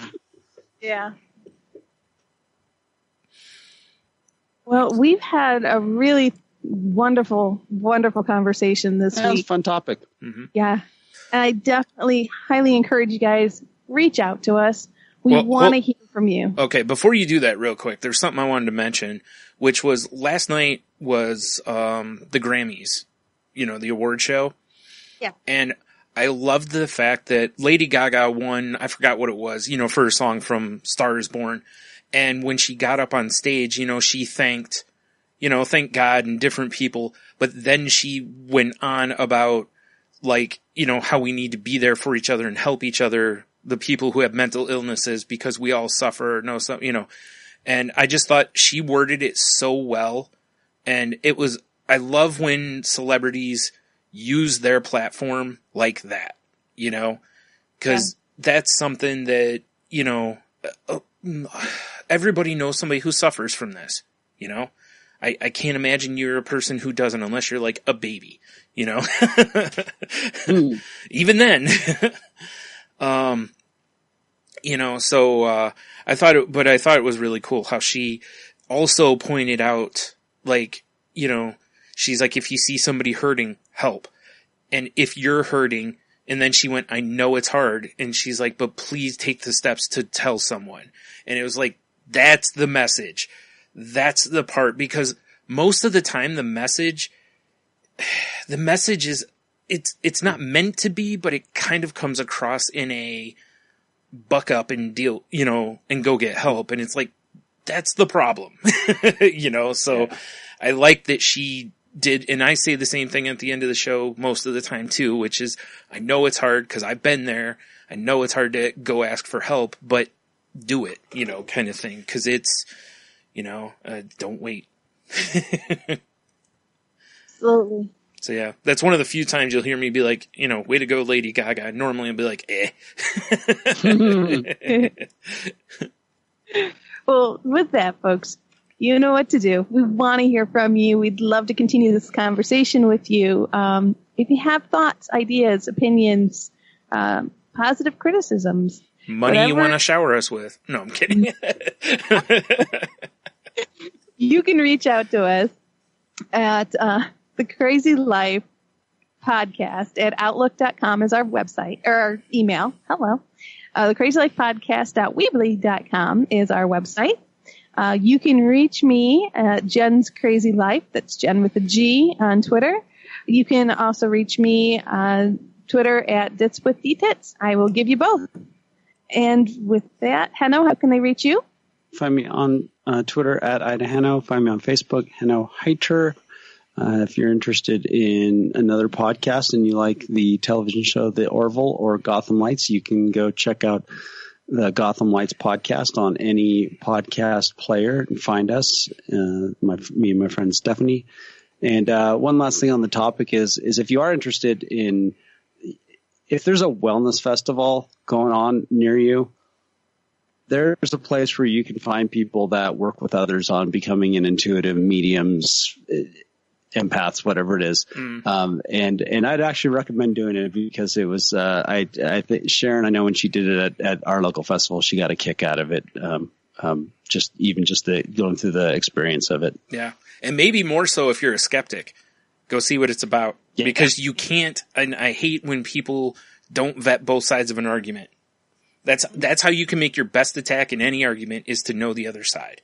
Yeah. Well, we've had a really wonderful, wonderful conversation this week. That's a fun topic. Mm-hmm. Yeah. And I definitely highly encourage you guys, reach out to us. We want to hear from you. Okay, before you do that real quick, there's something I wanted to mention, which was last night was the Grammys, the award show. Yeah. And I loved the fact that Lady Gaga won, I forgot what it was, for her song from Star is Born. And when she got up on stage, she thanked God and different people. But then she went on about, like, how we need to be there for each other and help each other, the people who have mental illnesses, because we all suffer, And I just thought she worded it so well. And I love when celebrities use their platform like that, because that's something that, everybody knows somebody who suffers from this, I can't imagine you're a person who doesn't, unless you're like a baby, even then, so, I thought it was really cool how she also pointed out, like, she's like, if you see somebody hurting, help. And if you're hurting, and then she went, I know it's hard. And she's like, but please take the steps to tell someone. And it was like, that's the message. That's the part, because most of the time the message is, it's not meant to be, but it kind of comes across in a buck up and deal, and go get help. And it's like, that's the problem. So I like that she did, and I say the same thing at the end of the show most of the time too, which is, I know it's hard because I've been there. I know it's hard to go ask for help, but do it, kind of thing. Cause it's, don't wait. Absolutely. So yeah, that's one of the few times you'll hear me be like, way to go, Lady Gaga. Normally I'll be like, Well, with that, folks, you know what to do. We want to hear from you. We'd love to continue this conversation with you. If you have thoughts, ideas, opinions, positive criticisms, money whatever, you want to shower us with. No, I'm kidding. You can reach out to us at the Crazy Life Podcast at outlook.com is our website, or our email. Hello. The Crazy Life Podcast.weebly.com is our website. You can reach me at Jen's Crazy Life. That's Jen with a G on Twitter. You can also reach me on Twitter at Dits with the Tits. I will give you both. And with that, Henno, how can they reach you? Find me on Twitter at Ida Henno. Find me on Facebook, Henno Heiter. If you're interested in another podcast and you like the television show The Orville or Gotham Lights, you can go check out the Gotham Lights podcast on any podcast player and find us, me and my friend Stephanie. And one last thing on the topic is if you are interested in, if there's a wellness festival going on near you, there's a place where you can find people that work with others on becoming an intuitive, mediums, empaths, whatever it is. And I'd actually recommend doing it because it was, I think Sharon, I know when she did it at our local festival, she got a kick out of it. Just going through the experience of it. Yeah. And maybe more so if you're a skeptic, go see what it's about, because you can't, and I hate when people don't vet both sides of an argument. That's how you can make your best attack in any argument, is to know the other side.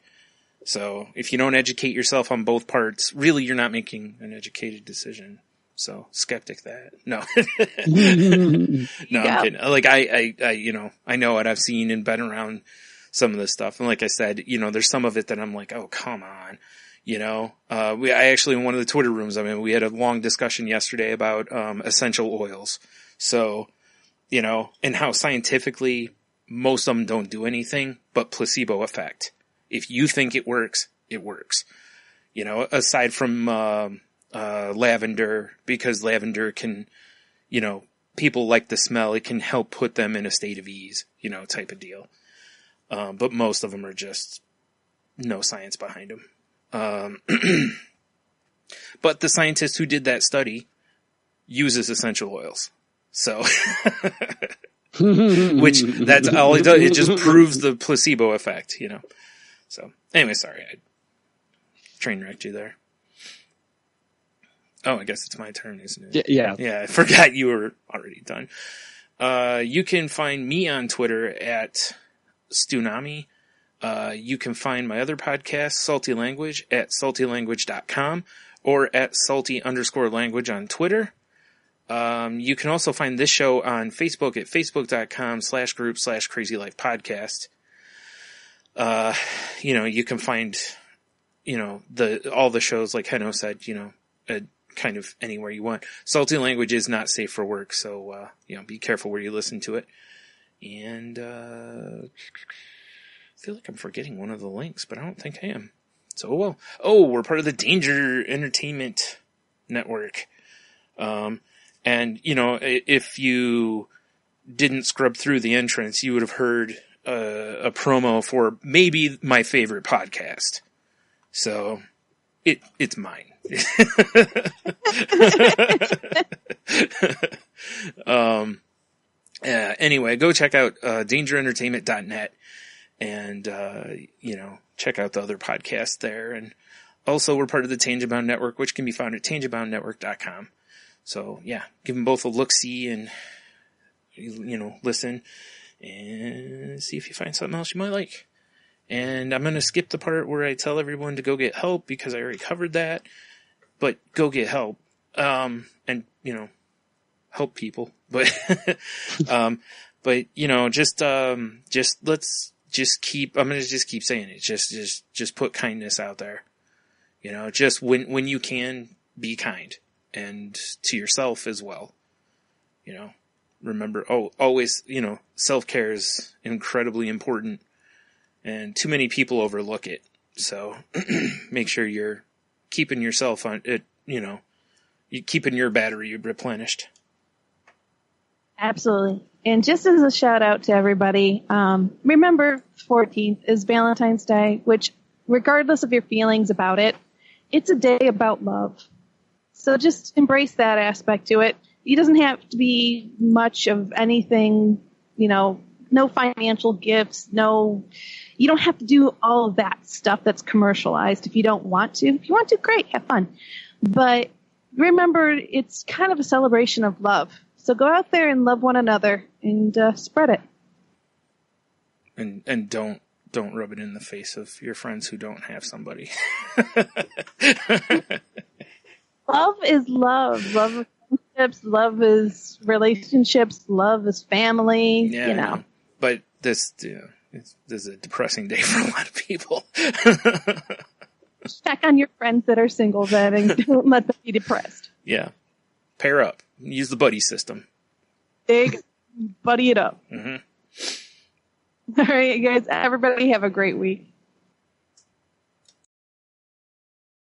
So if you don't educate yourself on both parts, really you're not making an educated decision. So skeptic that. No. No, I'm kidding. Like I know what I've seen and been around some of this stuff. And like I said, there's some of it that I'm like, oh, come on. I actually, in one of the Twitter rooms, we had a long discussion yesterday about essential oils. So, and how scientifically most of them don't do anything but placebo effect. If you think it works, it works. Aside from lavender, because lavender can, people like the smell. It can help put them in a state of ease, type of deal. But most of them are just no science behind them. But the scientist who did that study uses essential oils. So, which that's all it does. It just proves the placebo effect, So anyway, sorry, I train wrecked you there. Oh, I guess it's my turn, isn't it? Yeah. Yeah, I forgot you were already done. You can find me on Twitter at Stunami. You can find my other podcast, Salty Language, at saltylanguage.com or at salty_language on Twitter. You can also find this show on Facebook at facebook.com/group/crazylifepodcast. You can find, all the shows, like Henno said, kind of anywhere you want. Salty Language is not safe for work, so, be careful where you listen to it. And, I feel like I'm forgetting one of the links, but I don't think I am. So, well. Oh, we're part of the Danger Entertainment Network. And, if you didn't scrub through the entrance, you would have heard a promo for maybe my favorite podcast. So it's mine. Anyway, go check out dangerentertainment.net and check out the other podcasts there. And also we're part of the Tangent Bound Network, which can be found at tangentboundnetwork.com. So yeah, give them both a look-see and, listen and see if you find something else you might like. And I'm going to skip the part where I tell everyone to go get help because I already covered that, but go get help. And, help people, but, just let's I'm going to just keep saying it. Just put kindness out there. You know, just when you can, be kind, and to yourself as well. You know, remember, always, you know, self-care is incredibly important, and too many people overlook it. So make sure you're keeping yourself on it, you know, you keeping your battery replenished. Absolutely. And just as a shout out to everybody, remember 14th is Valentine's Day, which regardless of your feelings about it, it's a day about love. So just embrace that aspect to it. It doesn't have to be much of anything, you know, no financial gifts, you don't have to do all of that stuff that's commercialized if you don't want to. If you want to, great, have fun. But remember, it's kind of a celebration of love. So go out there and love one another and spread it. And don't rub it in the face of your friends who don't have somebody. Love is love. Love is friendships. Love is relationships. Love is family. Yeah, you know. But this is a depressing day for a lot of people. Check on your friends that are single then and don't let them be depressed. Yeah. Pair up. Use the buddy system. Big buddy it up. Mm-hmm. All right, you guys. Everybody have a great week.